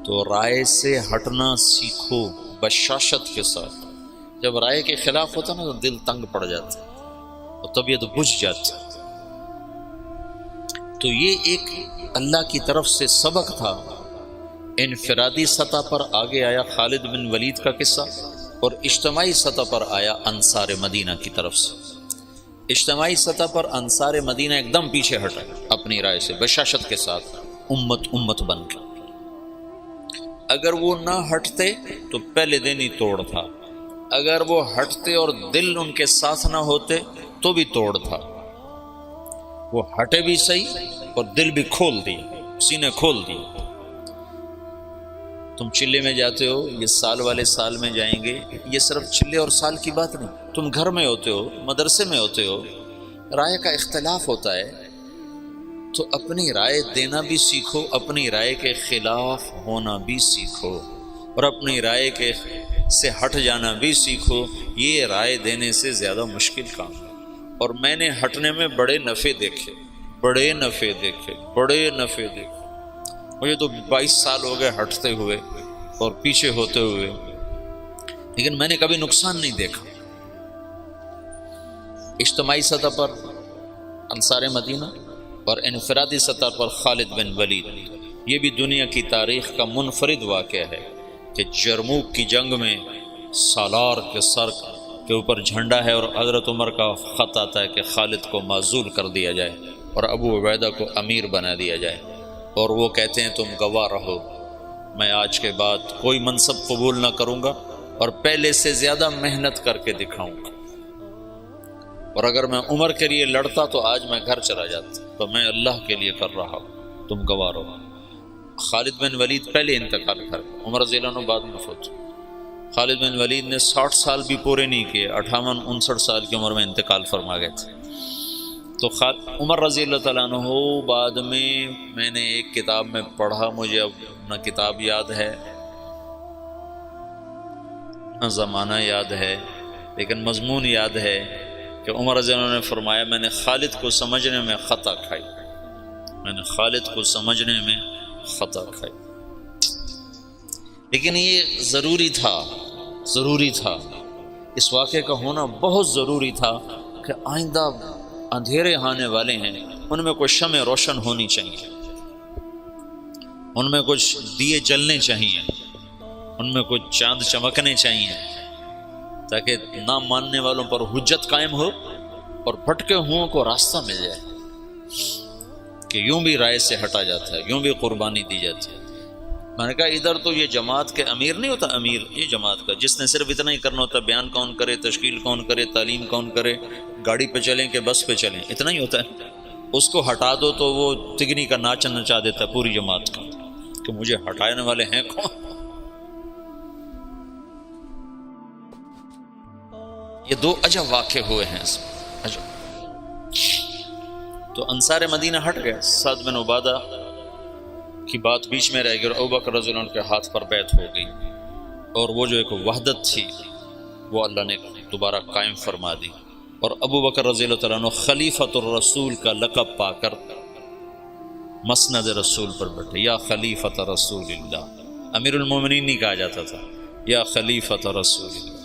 تو رائے سے ہٹنا سیکھو بشاشت کے ساتھ۔ جب رائے کے خلاف ہوتا نا تو دل تنگ پڑ جاتا ہے اور طبیعت بجھ جاتی ہے۔ تو یہ ایک اللہ کی طرف سے سبق تھا۔ انفرادی سطح پر آگے آیا خالد بن ولید کا قصہ، اور اجتماعی سطح پر آیا انصار مدینہ کی طرف سے۔ اجتماعی سطح پر انصار مدینہ ایک دم پیچھے ہٹا اپنی رائے سے بشاشت کے ساتھ، امت بن کے۔ اگر وہ نہ ہٹتے تو پہلے دن ہی توڑ تھا، اگر وہ ہٹتے اور دل ان کے ساتھ نہ ہوتے تو بھی توڑ تھا۔ وہ ہٹے بھی صحیح اور دل بھی کھول دیے، سینے کھول دیے۔ تم چلے میں جاتے ہو، یہ سال والے سال میں جائیں گے، یہ صرف چلے اور سال کی بات نہیں، تم گھر میں ہوتے ہو، مدرسے میں ہوتے ہو، رائے کا اختلاف ہوتا ہے، تو اپنی رائے دینا بھی سیکھو، اپنی رائے کے خلاف ہونا بھی سیکھو، اور اپنی رائے کے سے ہٹ جانا بھی سیکھو۔ یہ رائے دینے سے زیادہ مشکل کام ہے، اور میں نے ہٹنے میں بڑے نفع دیکھے، بڑے نفع دیکھے، بڑے نفع دیکھے۔ مجھے تو 22 سال ہو گئے ہٹتے ہوئے اور پیچھے ہوتے ہوئے، لیکن میں نے کبھی نقصان نہیں دیکھا۔ اجتماعی سطح پر انصار مدینہ اور انفرادی سطح پر خالد بن ولید، یہ بھی دنیا کی تاریخ کا منفرد واقعہ ہے کہ جرموک کی جنگ میں سالار کے سر کے اوپر جھنڈا ہے اور حضرت عمر کا خط آتا ہے کہ خالد کو معزول کر دیا جائے اور ابو عبیدہ کو امیر بنا دیا جائے، اور وہ کہتے ہیں تم گواہ رہو، میں آج کے بعد کوئی منصب قبول نہ کروں گا اور پہلے سے زیادہ محنت کر کے دکھاؤں گا، اور اگر میں عمر کے لیے لڑتا تو آج میں گھر چلا جاتا، تو میں اللہ کے لیے کر رہا ہوں، تم گواہ رہو۔ خالد بن ولید پہلے انتقال کر گئے، عمر رضی اللہ عنہ بعد میں فوت۔ خالد بن ولید نے 60 سال بھی پورے نہیں کیے، 58-59 سال کی عمر میں انتقال فرما گئے تھے۔ تو عمر رضی اللہ تعالیٰ عنہ بعد میں نے ایک کتاب میں پڑھا، مجھے اب نہ کتاب یاد ہے نہ زمانہ یاد ہے، لیکن مضمون یاد ہے کہ عمر رضی اللہ عنہ نے فرمایا میں نے خالد کو سمجھنے میں خطا کھائی، میں نے خالد کو سمجھنے میں خطا کھائی، لیکن یہ ضروری تھا، اس واقعے کا ہونا بہت ضروری تھا کہ آئندہ اندھیرے آنے والے ہیں، ان میں کچھ شمع روشن ہونی چاہیے، ان میں کچھ دیے جلنے چاہیے، ان میں کچھ چاند چمکنے چاہیے، تاکہ نہ ماننے والوں پر حجت قائم ہو اور بھٹکے ہوں کو راستہ مل جائے کہ یوں بھی رائے سے ہٹا جاتا ہے، یوں بھی قربانی دی جاتی ہے۔ میں نے کہا ادھر تو یہ جماعت کے امیر نہیں ہوتا، امیر یہ جماعت کا، جس نے صرف اتنا ہی کرنا ہوتا، بیان کون کرے، تشکیل کون کرے، تعلیم کون کرے، گاڑی پہ چلیں کہ بس پہ چلیں، اتنا ہی ہوتا ہے۔ اس کو ہٹا دو تو وہ تگنی کا ناچ نچا دیتا ہے پوری جماعت کا کہ مجھے ہٹانے والے ہیں کون۔ یہ دو عجب واقع ہوئے ہیں اس میں، عجب۔ تو انصار مدینہ ہٹ گئے، سعد بن عبادہ کی بات بیچ میں رہ گئی اور ابوبکر رضی اللہ عنہ کے ہاتھ پر بیعت ہو گئی، اور وہ جو ایک وحدت تھی وہ اللہ نے دوبارہ قائم فرما دی، اور ابوبکر رضی اللہ تعالیٰ عنہ خلیفۃ الرسول کا لقب پا کر مسند رسول پر بیٹھے، یا خلیفۃ رسول اللہ۔ امیر المومنین نہیں کہا جاتا تھا، یا خلیفۃ رسول اللہ۔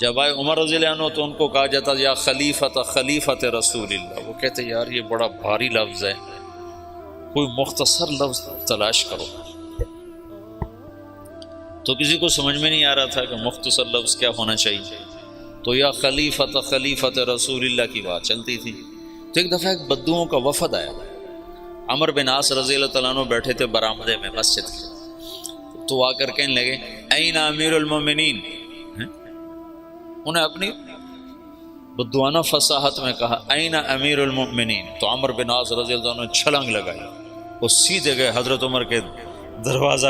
جب آئے عمر رضی اللہ عنہ تو ان کو کہا جاتا یا خلیفۃ رسول اللہ۔ وہ کہتے یار یہ بڑا بھاری لفظ ہے، کوئی مختصر لفظ تلاش کرو۔ تو کسی کو سمجھ میں نہیں آ رہا تھا کہ مختصر لفظ کیا ہونا چاہیے، تو یا خلیفۃ رسول اللہ کی بات چلتی تھی۔ تو ایک دفعہ ایک بدوؤں کا وفد آیا، عمر بن عاص رضی اللہ تعالیٰ عنہ بیٹھے تھے برآمدے میں مسجد کے، تو آ کر کہنے لگے این امیر المومنین۔ انہیں اپنی بدوانہ فصاحت میں کہا این امیر المؤمنین، تو عمر بن عاص رضی اللہ عنہ نے چھلانگ لگائی، وہ سیدھے گئے حضرت عمر کے دروازہ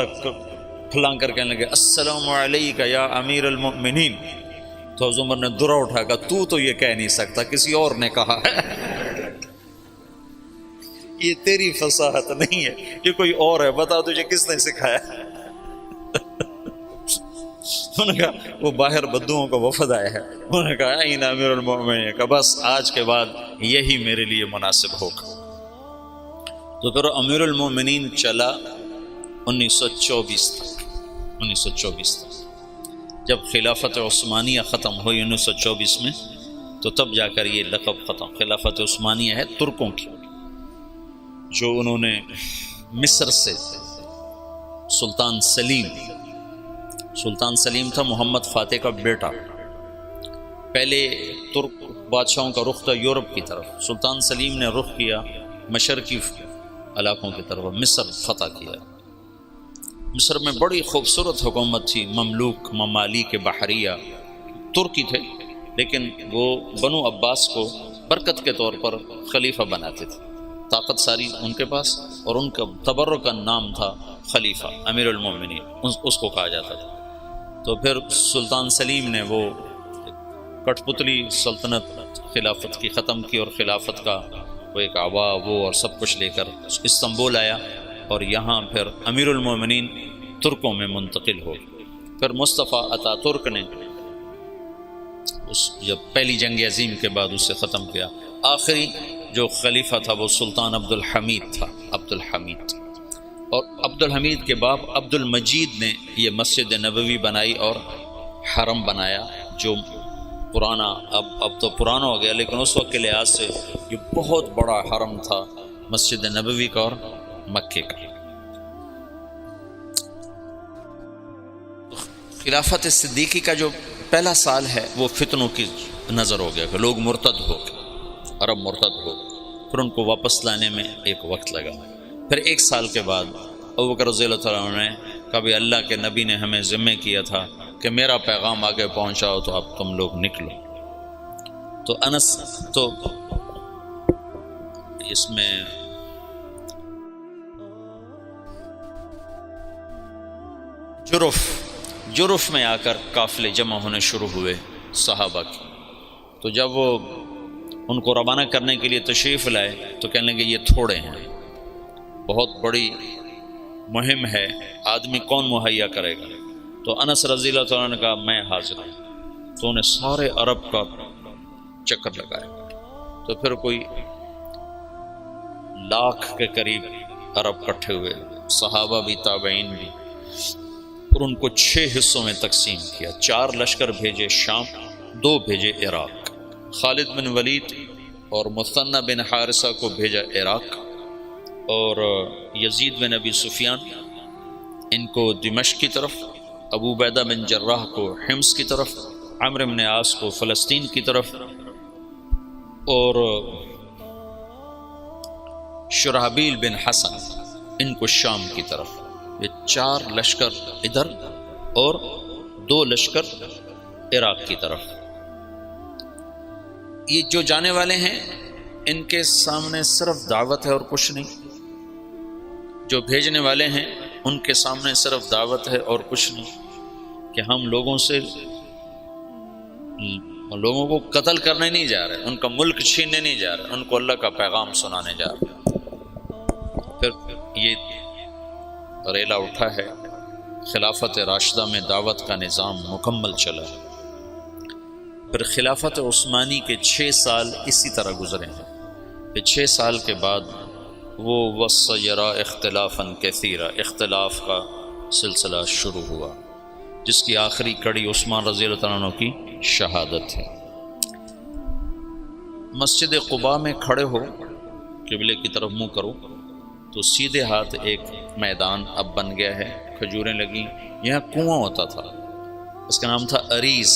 پھلانگ کر کہنے لگے السلام علیکہ یا امیر المؤمنین۔ تو حضرت عمر نے درہ اٹھا کہا تو یہ کہہ نہیں سکتا، کسی اور نے کہا ہے، یہ تیری فصاحت نہیں ہے، یہ کوئی اور ہے، بتا تجھے کس نے سکھایا۔ انہوں نے کہا وہ باہر بدوؤں کا وفد آیا ہے، انہوں نے کہا این امیر المؤمنین، کہ بس آج کے بعد یہی میرے لیے مناسب ہوگا۔ تو پھر امیر المؤمنین چلا 1924 تک، جب خلافت عثمانیہ ختم ہوئی 1924 میں، تو تب جا کر یہ لقب ختم۔ خلافت عثمانیہ ہے ترکوں کی، جو انہوں نے مصر سے سلطان سلیم تھا محمد فاتح کا بیٹا، پہلے ترک بادشاہوں کا رخ تھا یورپ کی طرف، سلطان سلیم نے رخ کیا مشرقی علاقوں کی طرف، مصر فتح کیا۔ مصر میں بڑی خوبصورت حکومت تھی، مملوک ممالک بحریہ، ترکی تھے، لیکن وہ بنو عباس کو برکت کے طور پر خلیفہ بناتے تھے، طاقت ساری ان کے پاس، اور ان کا تبرک نام تھا خلیفہ امیر المومنین، اس کو کہا جاتا تھا۔ تو پھر سلطان سلیم نے وہ کٹ پتلی سلطنت خلافت کی ختم کی، اور خلافت کا وہ ایک آبا وہ اور سب کچھ لے کر استنبول آیا، اور یہاں پھر امیر المومنین ترکوں میں منتقل ہو۔ پھر مصطفیٰ اتا ترک نے جب پہلی جنگ عظیم کے بعد اسے ختم کیا، آخری جو خلیفہ تھا وہ سلطان عبد الحمید تھا، اور عبد الحمید کے باپ عبد المجید نے یہ مسجد نبوی بنائی اور حرم بنایا، جو پرانا اب تو پرانا ہو گیا، لیکن اس وقت کے لحاظ سے یہ بہت بڑا حرم تھا مسجد نبوی کا اور مکے کا۔ خلافت صدیقی کا جو پہلا سال ہے وہ فتنوں کی نظر ہو گیا کہ لوگ مرتد ہو گئے، عرب مرتد ہو گئے، پھر ان کو واپس لانے میں ایک وقت لگا۔ پھر ایک سال کے بعد ابوبکر رضی اللہ تعالیٰ عنہ نے کبھی اللہ کے نبی نے ہمیں ذمہ کیا تھا کہ میرا پیغام آگے پہنچاؤ، تو اب تم لوگ نکلو۔ تو انس تو اس میں جرف میں آ کر قافلے جمع ہونے شروع ہوئے صحابہ کی، تو جب وہ ان کو روانہ کرنے کے لیے تشریف لائے تو کہنے لگے یہ تھوڑے ہیں، بہت بڑی مہم ہے، آدمی کون مہیا کرے گا؟ تو انس رضی اللہ تعالیٰ نے کہا میں حاضر ہوں۔ تو انہیں سارے عرب کا چکر لگایا، تو پھر کوئی 1,00,000 کے قریب عرب اکٹھے ہوئے، صحابہ بھی تابعین بھی، اور ان کو 6 حصوں میں تقسیم کیا۔ 4 لشکر بھیجے شام، 2 بھیجے عراق، خالد بن ولید اور مثنى بن حارثہ کو بھیجا عراق، اور یزید بن ابی سفیان ان کو دمشق کی طرف، ابو عبیدہ بن جراح کو حمص کی طرف، عمرو بن عاص کو فلسطین کی طرف، اور شرحبیل بن حسن ان کو شام کی طرف۔ یہ 4 لشکر ادھر اور 2 لشکر عراق کی طرف۔ یہ جو جانے والے ہیں ان کے سامنے صرف دعوت ہے اور کچھ نہیں، جو بھیجنے والے ہیں ان کے سامنے صرف دعوت ہے اور کچھ نہیں، کہ ہم لوگوں کو قتل کرنے نہیں جا رہے، ان کا ملک چھیننے نہیں جا رہے، ان کو اللہ کا پیغام سنانے جا رہے۔ پھر یہ ریلا اٹھا ہے، خلافت راشدہ میں دعوت کا نظام مکمل چلا۔ پھر خلافت عثمانی کے 6 سال اسی طرح گزرے ہیں۔ پھر 6 سال کے بعد وہ وَسَيَرَا اختلافاً کثیرا، اختلاف کا سلسلہ شروع ہوا، جس کی آخری کڑی عثمان رضی اللہ عنہ کی شہادت ہے۔ مسجد قباء میں کھڑے ہو، قبلے کی طرف منہ کرو تو سیدھے ہاتھ ایک میدان اب بن گیا ہے، کھجوریں لگیں، یہاں کنواں ہوتا تھا، اس کا نام تھا اریس۔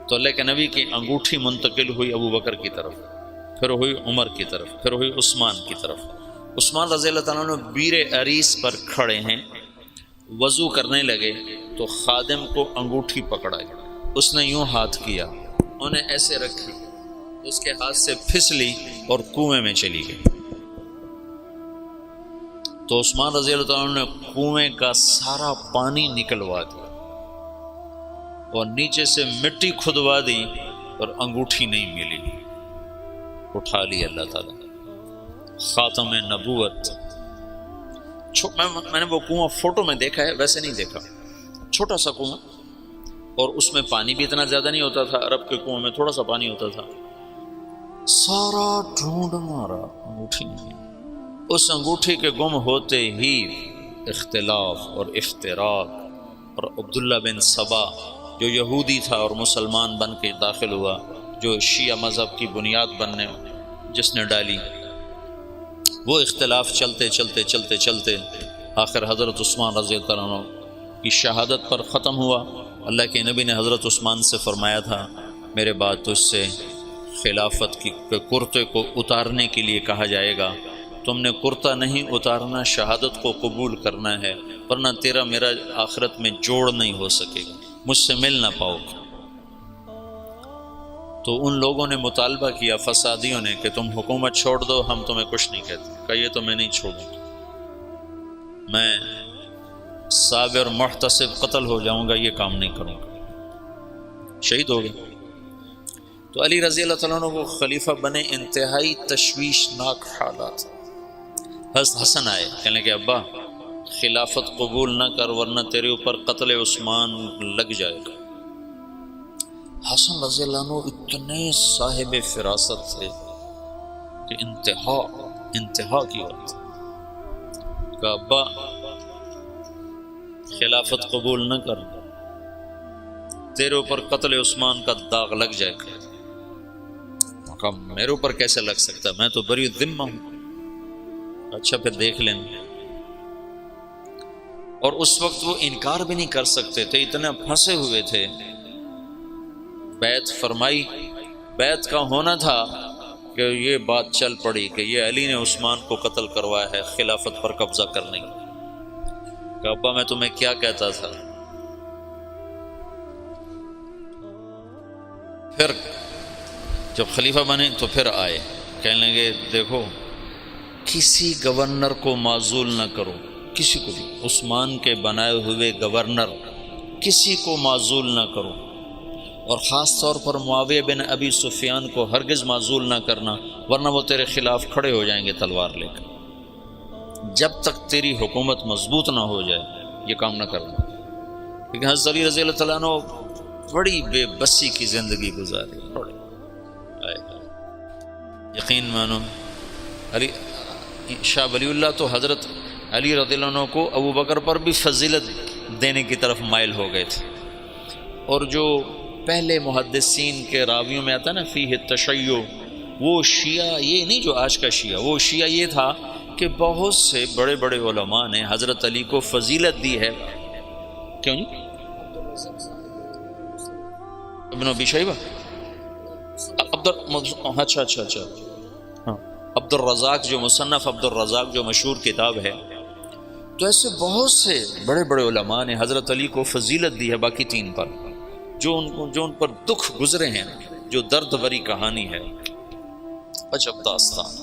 تو اللہ کے نبی کی انگوٹھی منتقل ہوئی ابو بکر کی طرف، پھر ہوئی عمر کی طرف، پھر ہوئی عثمان کی طرف۔ عثمان رضی اللہ تعالیٰ عنہ بیر اریس پر کھڑے ہیں، وضو کرنے لگے تو خادم کو انگوٹھی پکڑائی، اس نے یوں ہاتھ کیا، انہیں ایسے رکھی، اس کے ہاتھ سے پھسلی اور کنویں میں چلی گئی۔ تو عثمان رضی اللہ تعالیٰ عنہ نے کنویں کا سارا پانی نکلوا دیا اور نیچے سے مٹی کھدوا دی اور انگوٹھی نہیں ملی، اٹھا لی اللہ تعالیٰ، خاتم نبوت۔ میں نے وہ کنواں فوٹو میں دیکھا ہے، ویسے نہیں دیکھا، چھوٹا سا کنواں، اور اس میں پانی بھی اتنا زیادہ نہیں ہوتا تھا، عرب کے کنویں میں تھوڑا سا پانی ہوتا تھا۔ سارا ڈھونڈ مارا، انگوٹھی نہیں۔ اس انگوٹھی کے گم ہوتے ہی اختلاف اور افتراق، اور عبداللہ بن سبا جو یہودی تھا اور مسلمان بن کے داخل ہوا، جو شیعہ مذہب کی بنیاد بننے جس نے ڈالی، وہ اختلاف چلتے چلتے چلتے چلتے آخر حضرت عثمان رضی اللہ عنہ کی شہادت پر ختم ہوا۔ اللہ کے نبی نے حضرت عثمان سے فرمایا تھا، میرے بعد تجھ سے خلافت کی کرتے کو اتارنے کے لیے کہا جائے گا، تم نے کرتا نہیں اتارنا، شہادت کو قبول کرنا ہے، ورنہ تیرا میرا آخرت میں جوڑ نہیں ہو سکے گا، مجھ سے مل نہ پاؤ گے۔ تو ان لوگوں نے مطالبہ کیا، فسادیوں نے، کہ تم حکومت چھوڑ دو، ہم تمہیں کچھ نہیں کہتے۔ کہا یہ تو میں نہیں چھوڑوں گا، میں صابر محتسب قتل ہو جاؤں گا، یہ کام نہیں کروں گا، شہید ہو گئے۔ تو علی رضی اللہ تعالیٰ عنہ کو خلیفہ بنے، انتہائی تشویشناک حالات۔ حضرت حسن آئے، کہنے کہ ابا خلافت قبول نہ کر ورنہ تیرے اوپر قتل عثمان لگ جائے گا۔ حسن رضی اللہ عنہ اتنے صاحب فراست تھے کہ انتہا کی بات، کہ ابا خلافت قبول نہ کر، تیرے اوپر قتل عثمان کا داغ لگ جائے گا۔ کہا میرے اوپر کیسے لگ سکتا، میں تو بری ذمہ ہوں۔ اچھا پھر دیکھ لیں۔ اور اس وقت وہ انکار بھی نہیں کر سکتے تھے، اتنے پھنسے ہوئے تھے۔ بیعت فرمائی، بیعت کا ہونا تھا کہ یہ بات چل پڑی کہ یہ علی نے عثمان کو قتل کروایا ہے خلافت پر قبضہ کرنے کی۔ کہ ابا میں تمہیں کیا کہتا تھا۔ پھر جب خلیفہ بنے تو پھر آئے، کہنے لگے دیکھو کسی گورنر کو معزول نہ کرو، کسی کو بھی، عثمان کے بنائے ہوئے گورنر کسی کو معزول نہ کرو، اور خاص طور پر معاویہ بن ابی سفیان کو ہرگز معزول نہ کرنا، ورنہ وہ تیرے خلاف کھڑے ہو جائیں گے تلوار لے کر۔ جب تک تیری حکومت مضبوط نہ ہو جائے یہ کام نہ کرنا۔ لیکن حضرت علی رضی اللہ تعالیٰ عنہ بڑی بے بسی کی زندگی گزاری، یقین مانو۔ علی شاہ ولی اللہ تو حضرت علی رضی اللہ عنہ کو ابو بکر پر بھی فضیلت دینے کی طرف مائل ہو گئے تھے، اور جو پہلے محدثین کے راویوں میں آتا ہے نا فیہ التشیع، وہ شیعہ یہ نہیں جو آج کا شیعہ، وہ شیعہ یہ تھا کہ بہت سے بڑے بڑے علماء نے حضرت علی کو فضیلت دی ہے۔ کیوں جی؟ ابن ابی شیبہ، اچھا ہاں، عبد الرزاق جو مصنف عبد الرزاق جو مشہور کتاب ہے، تو ایسے بہت سے بڑے بڑے علماء نے حضرت علی کو فضیلت دی ہے باقی تین پر، جو ان پر دکھ گزرے ہیں، جو درد بری کہانی ہے، عجب داستان۔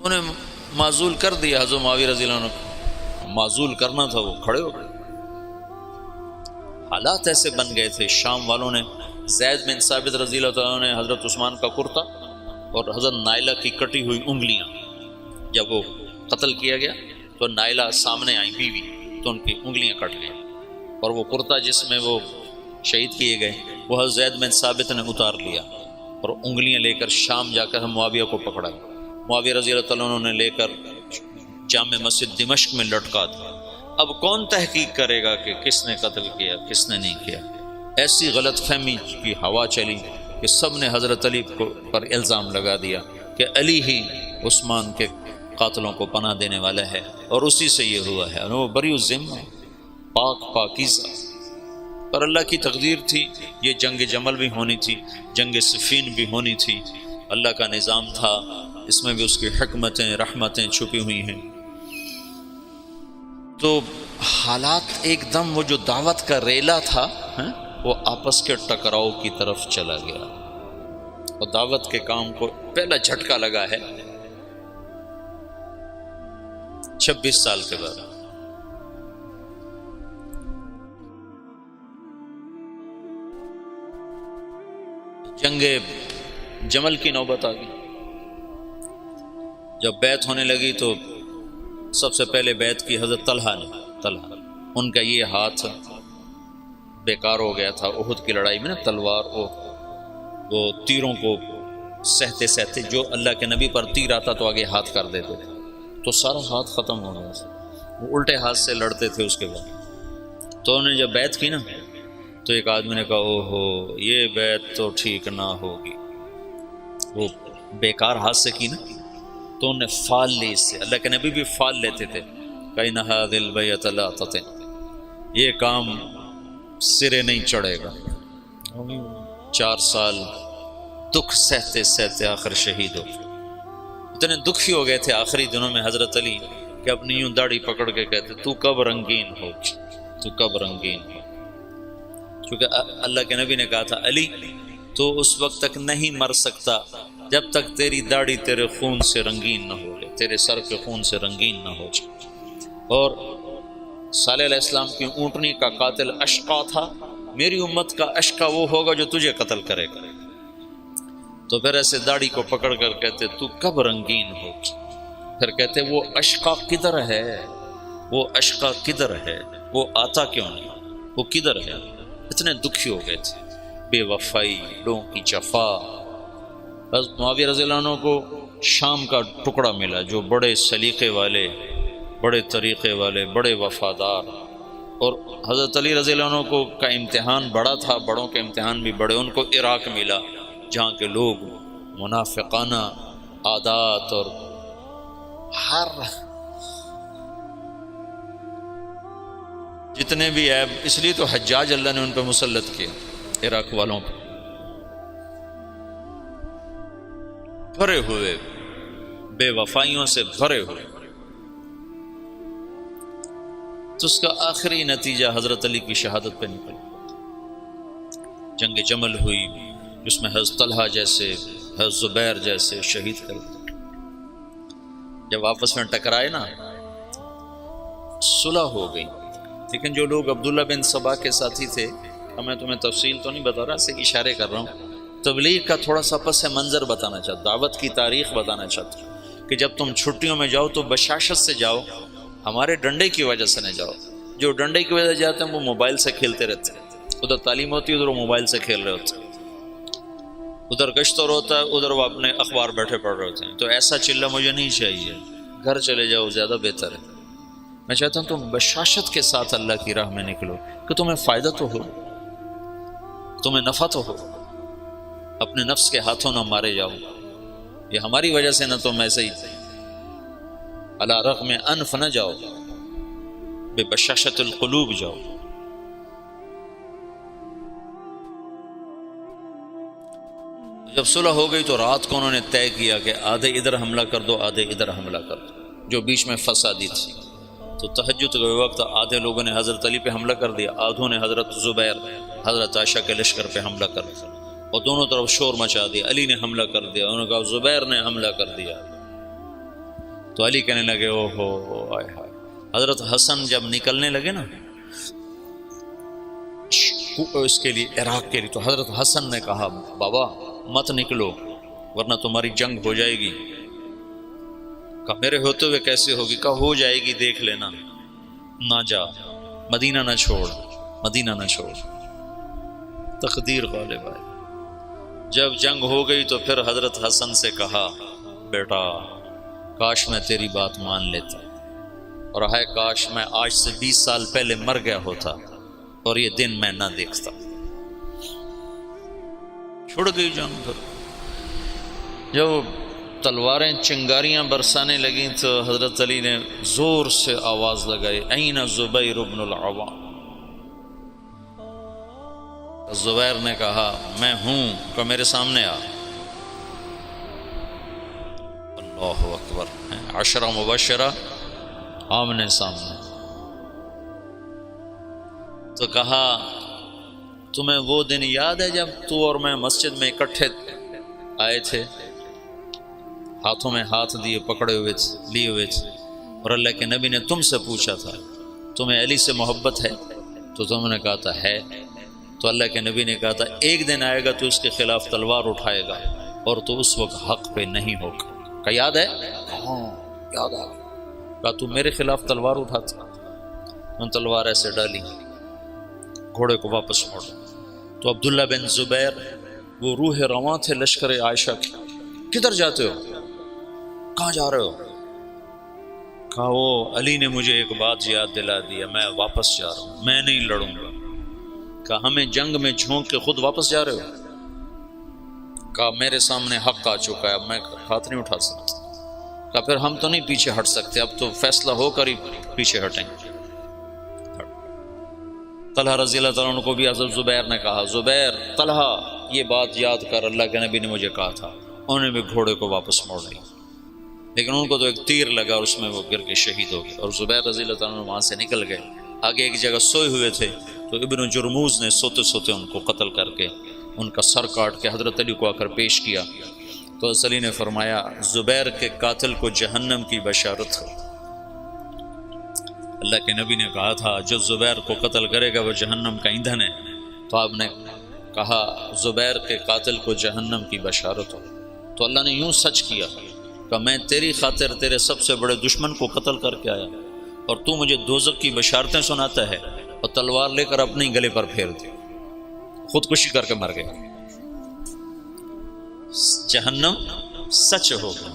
انہیں معزول کر دیا حضرت معاویہ رضی اللہ عنہ کو، معزول کرنا تھا، وہ کھڑے ہو گئے۔ حالات ایسے بن گئے تھے، شام والوں نے زید بن ثابت رضی اللہ تعالیٰ نے حضرت عثمان کا کرتا اور حضرت نائلہ کی کٹی ہوئی انگلیاں، جب وہ قتل کیا گیا تو نائلہ سامنے آئیں بیوی، تو ان کی انگلیاں کٹ گئیں، اور وہ کرتا جس میں وہ شہید کیے گئے وہ حضرت زید بن ثابت نے اتار لیا اور انگلیاں لے کر شام جا کر معاویہ کو پکڑا، معاویہ رضی اللہ تعالیٰ عنہ نے لے کر جامع مسجد دمشق میں لٹکا دیا۔ اب کون تحقیق کرے گا کہ کس نے قتل کیا کس نے نہیں کیا؟ ایسی غلط فہمی کی ہوا چلی کہ سب نے حضرت علی پر الزام لگا دیا کہ علی ہی عثمان کے قاتلوں کو پناہ دینے والا ہے، اور اسی سے یہ ہوا ہے، وہ بری الذمہ پاک پاکیزہ۔ پر اللہ کی تقدیر تھی، یہ جنگ جمل بھی ہونی تھی، جنگ صفین بھی ہونی تھی، اللہ کا نظام تھا، اس میں بھی اس کی حکمتیں رحمتیں چھپی ہوئی ہیں۔ تو حالات ایک دم وہ جو دعوت کا ریلا تھا وہ آپس کے ٹکراؤ کی طرف چلا گیا، اور دعوت کے کام کو پہلا جھٹکا لگا ہے 26 سال کے بعد۔ جنگ جمل کی نوبت آ گئی، جب بیعت ہونے لگی تو سب سے پہلے بیعت کی حضرت طلحہ نے، ان کا یہ ہاتھ بیکار ہو گیا تھا احد کی لڑائی میں نا، تلوار وہ تیروں کو سہتے سہتے جو اللہ کے نبی پر تیر آتا تو آگے ہاتھ کر دیتے تھے، تو سارا ہاتھ ختم ہو گیا تھا، وہ الٹے ہاتھ سے لڑتے تھے۔ اس کے بعد تو انہوں نے جب بیعت کی نا تو ایک آدمی نے کہا اوہو یہ بیعت تو ٹھیک نہ ہوگی، وہ بیکار ہاتھ سے کی نا، تو انہوں نے فال لی اس سے، اللہ کے نبی بھی فال لیتے تھے، کَإِنَّ هَذِهِ الْبَيْعَةَ لَا تَطِعُ، یہ کام سرے نہیں چڑھے گا۔ 4 سال دکھ سہتے سہتے آخر شہید ہو، اتنے دکھی ہو گئے تھے آخری دنوں میں حضرت علی کہ اپنی یوں داڑھی پکڑ کے کہتے تو کب رنگین ہو، تو کب رنگین ہو، کیونکہ اللہ کے نبی نے کہا تھا علی تو اس وقت تک نہیں مر سکتا جب تک تیری داڑھی تیرے خون سے رنگین نہ ہو جائے، تیرے سر کے خون سے رنگین نہ ہو جائے۔ اور صالح علیہ السلام کی اونٹنی کا قاتل اشقا تھا، میری امت کا اشقا وہ ہوگا جو تجھے قتل کرے گا۔ تو پھر ایسے داڑھی کو پکڑ کر کہتے تو کب رنگین ہو، پھر کہتے وہ اشقا کدھر ہے، وہ اشقا کدھر ہے، وہ آتا کیوں نہیں، وہ کدھر ہے؟ اتنے دکھی ہو گئے تھے، بے وفائی، لوگوں کی جفا۔ حضرت معاویہ رضی اللہ عنہ کو شام کا ٹکڑا ملا جو بڑے سلیقے والے، بڑے طریقے والے، بڑے وفادار، اور حضرت علی رضی اللہ عنہ کو کا امتحان بڑا تھا، بڑوں کے امتحان بھی بڑے، ان کو عراق ملا جہاں کے لوگ منافقانہ عادات اور ہر جتنے بھی عیب، اس لیے تو حجاج اللہ نے ان پہ مسلط کیا، عراق والوں پہ بھرے ہوئے، بے وفائیوں سے بھرے ہوئے۔ تو اس کا آخری نتیجہ حضرت علی کی شہادت پہ نکلا، جنگ جمل ہوئی جس میں حضرت طلحہ جیسے، حضرت زبیر جیسے شہید کر دیے۔ جب آپس میں ٹکرائے نا صلح ہو گئی، لیکن جو لوگ عبداللہ بن سبا کے ساتھی تھے، میں تمہیں تفصیل تو نہیں بتا رہا، صرف اشارے کر رہا ہوں، تبلیغ کا تھوڑا سا پس منظر بتانا چاہتا، دعوت کی تاریخ بتانا چاہتا کہ جب تم چھٹیوں میں جاؤ تو بشاشت سے جاؤ، ہمارے ڈنڈے کی وجہ سے نہ جاؤ۔ جو ڈنڈے کی وجہ سے جاتے ہیں وہ موبائل سے کھیلتے رہتے ہیں، ادھر تعلیم ہوتی ہے ادھر وہ موبائل سے کھیل رہے ہوتے ہیں، ادھر گشتور ہوتا ہے ادھر وہ اپنے اخبار بیٹھے پڑھ رہے ہوتے ہیں۔ تو ایسا چلہ مجھے نہیں چاہیے، گھر چلے جاؤ زیادہ بہتر ہے۔ میں چاہتا ہوں تم بشاشت کے ساتھ اللہ کی راہ میں نکلو کہ تمہیں فائدہ تو ہو، تمہیں نفع تو ہو، اپنے نفس کے ہاتھوں نہ مارے جاؤ، یہ ہماری وجہ سے نہ تم ایسے ہی علی رغم انف نہ جاؤ، بے بشاشت القلوب جاؤ۔ جب صلح ہو گئی تو رات کو انہوں نے طے کیا کہ آدھے ادھر حملہ کر دو آدھے ادھر حملہ کر دو، جو بیچ میں فسادی تھی۔ تو تہجد کے وقت آدھے لوگوں نے حضرت علی پہ حملہ کر دیا، آدھوں نے حضرت زبیر حضرت عائشہ کے لشکر پہ حملہ کر دیا، اور دونوں طرف شور مچا دیا۔ علی نے حملہ کر دیا، انہوں نے کہا زبیر نے حملہ کر دیا۔ تو علی کہنے لگے او ہو آئے ہائے۔ حضرت حسن جب نکلنے لگے نا اس کے لیے، عراق کے لیے، تو حضرت حسن نے کہا بابا مت نکلو، ورنہ تمہاری جنگ ہو جائے گی۔ کہا میرے ہوتے ہوئے کیسے ہوگی؟ کہا ہو جائے گی، دیکھ لینا، نہ جا، مدینہ نہ چھوڑ، مدینہ نہ چھوڑ۔ تقدیر غالب آئی۔ جب جنگ ہو گئی تو پھر حضرت حسن سے کہا بیٹا کاش میں تیری بات مان لیتا، اور ہائے کاش میں آج سے 20 سال پہلے مر گیا ہوتا اور یہ دن میں نہ دیکھتا۔ چھوڑ گئی جنگ۔ پھر جب تلواریں چنگاریاں برسانے لگیں تو حضرت علی نے زور سے آواز لگائی این زبیر بن العوام۔ زبیر نے کہا میں ہوں، کہ میرے سامنے آ۔ اللہ اکبر، عشرہ مبشرہ آمنے سامنے۔ تو کہا تمہیں وہ دن یاد ہے جب تو اور میں مسجد میں اکٹھے آئے تھے، ہاتھوں میں ہاتھ دیے، پکڑے ہوئے تھے، لیے ہوئے تھے، اور اللہ کے نبی نے تم سے پوچھا تھا تمہیں علی سے محبت ہے؟ تو تم نے کہا تھا ہے۔ تو اللہ کے نبی نے کہا تھا ایک دن آئے گا تو اس کے خلاف تلوار اٹھائے گا اور تو اس وقت حق پہ نہیں ہوگا۔ کہا یاد ہے؟ ہاں یاد آ گیا۔ کہا تو میرے خلاف تلوار اٹھاتا؟ ان تلوار ایسے ڈالی، گھوڑے کو واپس موڑا۔ تو عبداللہ بن زبیر وہ روح رواں تھے لشکر عائشہ کے، کدھر جاتے ہو؟ کہاں جا رہے ہو؟ کہا وہ علی نے مجھے ایک بات یاد دلا دیا، میں واپس جا رہا ہوں، میں نہیں لڑوں گا۔ کہا ہمیں جنگ میں جھونک کے خود واپس جا رہے ہو؟ کہا میرے سامنے حق آ چکا ہے، اب میں ہاتھ نہیں اٹھا سکتا۔ کہا پھر ہم تو نہیں پیچھے ہٹ سکتے، اب تو فیصلہ ہو کر ہی پیچھے ہٹیں گے۔ طلحہ رضی اللہ تعالیٰ عنہ کو بھی حضرت زبیر نے کہا زبیر طلحہ یہ بات یاد کر، اللہ کے نبی نے مجھے کہا تھا۔ انہوں نے بھی گھوڑے کو واپس موڑ لیا، لیکن ان کو تو ایک تیر لگا اور اس میں وہ گر کے شہید ہو گئے، اور زبیر رضی اللہ تعالیٰ عنہ وہاں سے نکل گئے۔ آگے ایک جگہ سوئے ہوئے تھے تو ابن جرموز نے سوتے سوتے ان کو قتل کر کے ان کا سر کاٹ کے حضرت علی کو آ کر پیش کیا۔ تو حضرت علی نے فرمایا زبیر کے قاتل کو جہنم کی بشارت ہو۔ اللہ کے نبی نے کہا تھا جو زبیر کو قتل کرے گا وہ جہنم کا ایندھن ہے، تو آپ نے کہا زبیر کے قاتل کو جہنم کی بشارت ہو۔ تو اللہ نے یوں سچ کیا کہ میں تیری خاطر تیرے سب سے بڑے دشمن کو قتل کر کے آیا اور تو مجھے دوزخ کی بشارتیں سناتا ہے، اور تلوار لے کر اپنے گلے پر پھیر دی، خودکشی کر کے مر گیا۔ جہنم سچ ہو گیا۔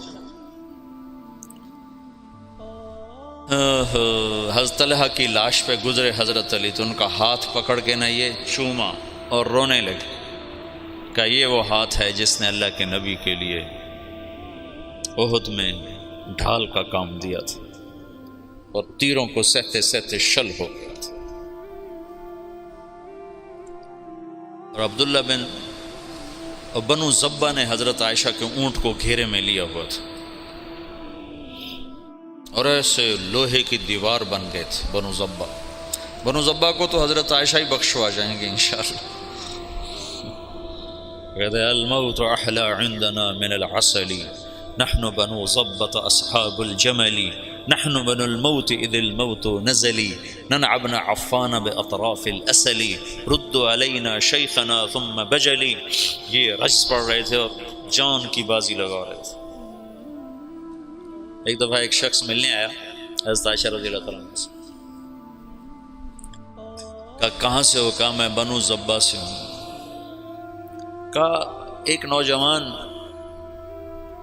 حضرت طلحہ کی لاش پہ گزرے حضرت علی تو ان کا ہاتھ پکڑ کے نہ یہ چوما اور رونے لگے کہ یہ وہ ہاتھ ہے جس نے اللہ کے نبی کے لیے احد میں ڈھال کا کام دیا تھا اور تیروں کو سہتے سہتے شل ہو گیا تھا۔ اور عبداللہ بنو زبہ نے حضرت عائشہ کے اونٹ کو گھیرے میں لیا ہوا تھا اور ایسے لوہے کی دیوار بن گئے تھے بنو زبہ کو تو حضرت عائشہ ہی بخشوا جائیں گے انشاءاللہ۔ کہتے الموت احلی عندنا من العسل نحن بنو ضبۃ اصحاب الجمل نحن بنو الموت اذ الموت نزلی ننعبن عفان باطراف الاسل رد علینا شیخنا ثم بجلی۔ یہ رجز پڑھ رہے تھے اور جان کی بازی لگا رہے تھے۔ ایک دفعہ ایک شخص ملنے آیا حضرت عائشہ رضی اللہ تعالیٰ عنہ سے، کہا کہاں سے ہو؟ کہا میں بنو زبہ سے ہوں۔ کہا ایک نوجوان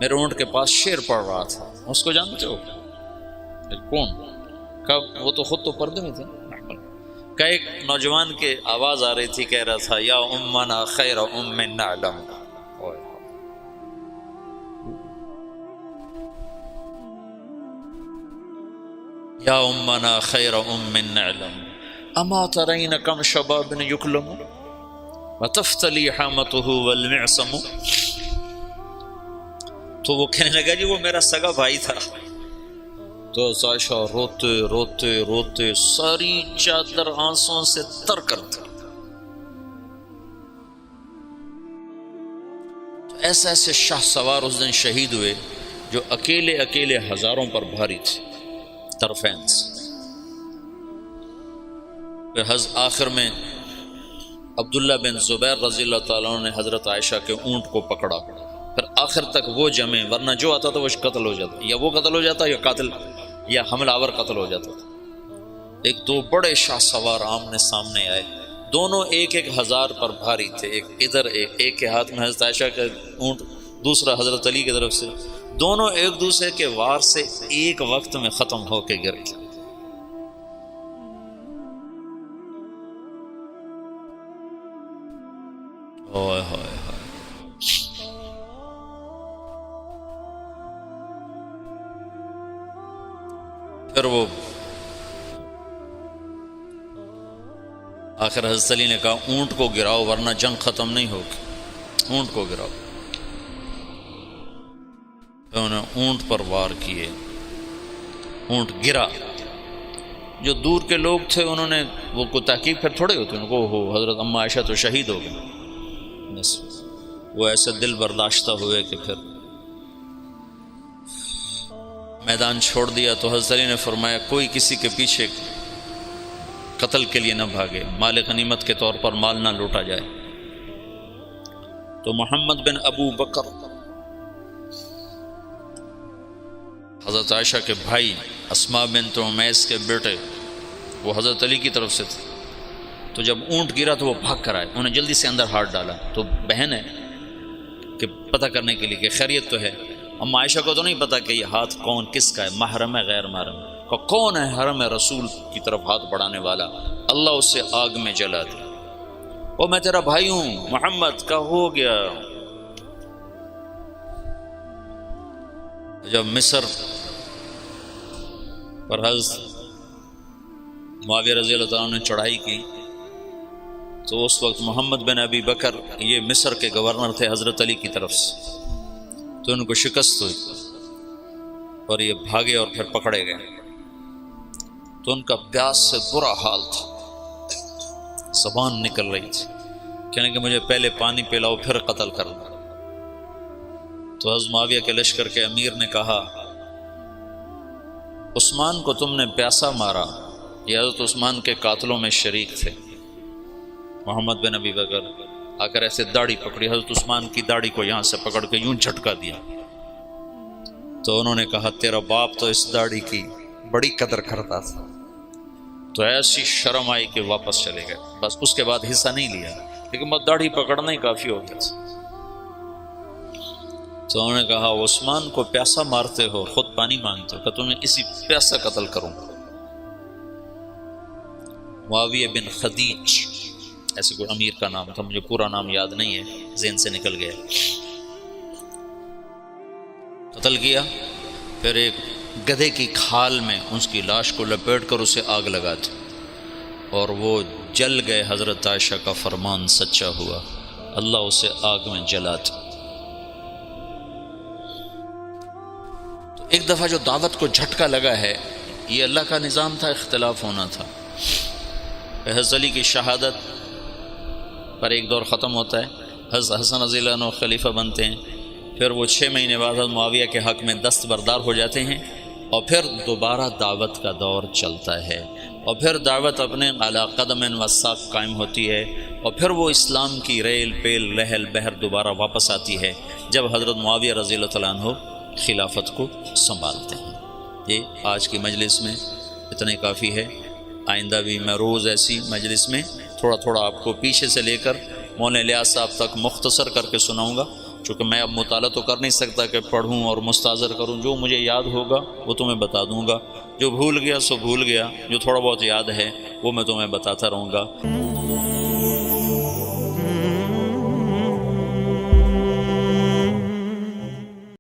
میرے اونٹ کے پاس شعر پڑھ رہا تھا، اس کو جانتے ہو؟ کون؟ کہا وہ تو خود تو پردے میں تھے۔ کہا ایک نوجوان کے آواز آ رہی تھی، کہہ رہا تھا یا امنا خیر ام نعلم، یا امنا خیر ام نعلم اما ترین کم شباب یکلم وتفتلی حامته والمعصم۔ تو وہ کہنے لگا جی وہ میرا سگا بھائی تھا۔ تو عائشہ روتے روتے روتے ساری چادر آنسوں سے تر کر دی۔ تو ایسے ایسے شاہ سوار اس دن شہید ہوئے جو اکیلے اکیلے ہزاروں پر بھاری تھے طرفین سے۔ آخر میں عبداللہ بن زبیر رضی اللہ تعالیٰ عنہ نے حضرت عائشہ کے اونٹ کو پکڑا، پھر آخر تک وہ جمے، ورنہ جو آتا تھا وہ قتل ہو جاتا، یا وہ قتل ہو جاتا یا قاتل یا حملہ آور قتل ہو جاتا تھا۔ ایک دو بڑے شاہ سوار آمنے سامنے آئے، دونوں ایک ایک ہزار پر بھاری تھے، ایک ادھر ایک کے ہاتھ میں حضرت عائشہ کا اونٹ، دوسرا حضرت علی کی طرف سے، دونوں ایک دوسرے کے وار سے ایک وقت میں ختم ہو کے گر گئے۔ اوئے ہوئے ہوئے۔ پھر وہ آخر حضرت علی نے کہا اونٹ کو گراؤ ورنہ جنگ ختم نہیں ہوگی، اونٹ کو گراؤ۔ انہوں نے اونٹ پر وار کیے، اونٹ گرا۔ جو دور کے لوگ تھے انہوں نے وہ کو تحقیق پھر تھوڑے ہوتے، ان کو ہو حضرت اما عائشہ تو شہید ہو گئے، بس وہ ایسے دل برداشتہ ہوئے کہ پھر میدان چھوڑ دیا۔ تو حضرت علی نے فرمایا کوئی کسی کے پیچھے قتل کے لیے نہ بھاگے، مال غنیمت کے طور پر مال نہ لوٹا جائے۔ تو محمد بن ابو بکر حضرت عائشہ کے بھائی، اسماء بنت عمیس کے بیٹے، وہ حضرت علی کی طرف سے تھے، تو جب اونٹ گرا تو وہ بھاگ کر آئے، انہیں جلدی سے اندر ہاتھ ڈالا۔ تو بہن ہے کہ پتہ کرنے کے لیے کہ خیریت تو ہے، اما عائشہ کو تو نہیں پتا کہ یہ ہاتھ کون کس کا ہے، محرم ہے غیر محرم ہے، کون ہے حرم رسول کی طرف ہاتھ بڑھانے والا، اللہ اسے آگ میں جلا دے۔ وہ میں تیرا بھائی ہوں محمد کا ہو گیا۔ جب مصر پر حضرت معاویہ رضی اللہ تعالیٰ نے چڑھائی کی تو اس وقت محمد بن ابی بکر یہ مصر کے گورنر تھے حضرت علی کی طرف سے، تو ان کو شکست ہوئی اور یہ بھاگے اور پھر پکڑے گئے۔ تو ان کا پیاس سے برا حال تھا، زبان نکل رہی تھی، کہنے کہ مجھے پہلے پانی پلاؤ پھر قتل کرنا۔ تو حضرت معاویہ کے لشکر کے امیر نے کہا عثمان کو تم نے پیاسا مارا، یہ حضرت عثمان کے قاتلوں میں شریک تھے۔ محمد بن ابی بکر آ کر ایسے داڑھی پکڑی، حضرت عثمان کی داڑھی کو یہاں سے پکڑ کے یوں جھٹکا دیا۔ تو انہوں نے کہا تیرا باپ تو اس داڑھی کی بڑی قدر کرتا تھا۔ تو ایسی شرم آئی کہ واپس چلے گئے، بس اس کے بعد حصہ نہیں لیا، لیکن بس داڑھی پکڑنا ہی کافی ہو گیا تھا۔ تو انہوں نے کہا عثمان کو پیاسا مارتے ہو، خود پانی مانگتے ہو، کہ تمہیں اسی پیاسا قتل کروں۔ معاویہ بن خدیج ایسے کوئی امیر کا نام تھا، مجھے پورا نام یاد نہیں ہے، ذہن سے نکل گیا۔ قتل کیا، پھر ایک گدھے کی کھال میں اس کی لاش کو لپیٹ کر اسے آگ لگا دی، اور وہ جل گئے۔ حضرت عائشہ کا فرمان سچا ہوا، اللہ اسے آگ میں جلا دی۔ تو ایک دفعہ جو دعوت کو جھٹکا لگا ہے، یہ اللہ کا نظام تھا، اختلاف ہونا تھا۔ حضرت علی کی شہادت پر ایک دور ختم ہوتا ہے، حضرت حسن رضی اللہ عنہ خلیفہ بنتے ہیں، پھر وہ 6 مہینے بعد حضرت معاویہ کے حق میں دستبردار ہو جاتے ہیں، اور پھر دوبارہ دعوت کا دور چلتا ہے، اور پھر دعوت اپنے علی قدم و ساق قائم ہوتی ہے، اور پھر وہ اسلام کی ریل پیل لہل بہر دوبارہ واپس آتی ہے جب حضرت معاویہ رضی اللہ تعالیٰ عنہ خلافت کو سنبھالتے ہیں۔ یہ آج کی مجلس میں اتنے کافی ہے، آئندہ بھی میں روز ایسی مجلس میں تھوڑا تھوڑا آپ کو پیچھے سے لے کر مولانا الیاس صاحب تک مختصر کر کے سناؤں گا، چونکہ میں اب مطالعہ تو کر نہیں سکتا کہ پڑھوں اور مستحضر کروں، جو مجھے یاد ہوگا وہ تمہیں بتا دوں گا، جو بھول گیا سو بھول گیا، جو تھوڑا بہت یاد ہے وہ میں تمہیں بتاتا رہوں گا۔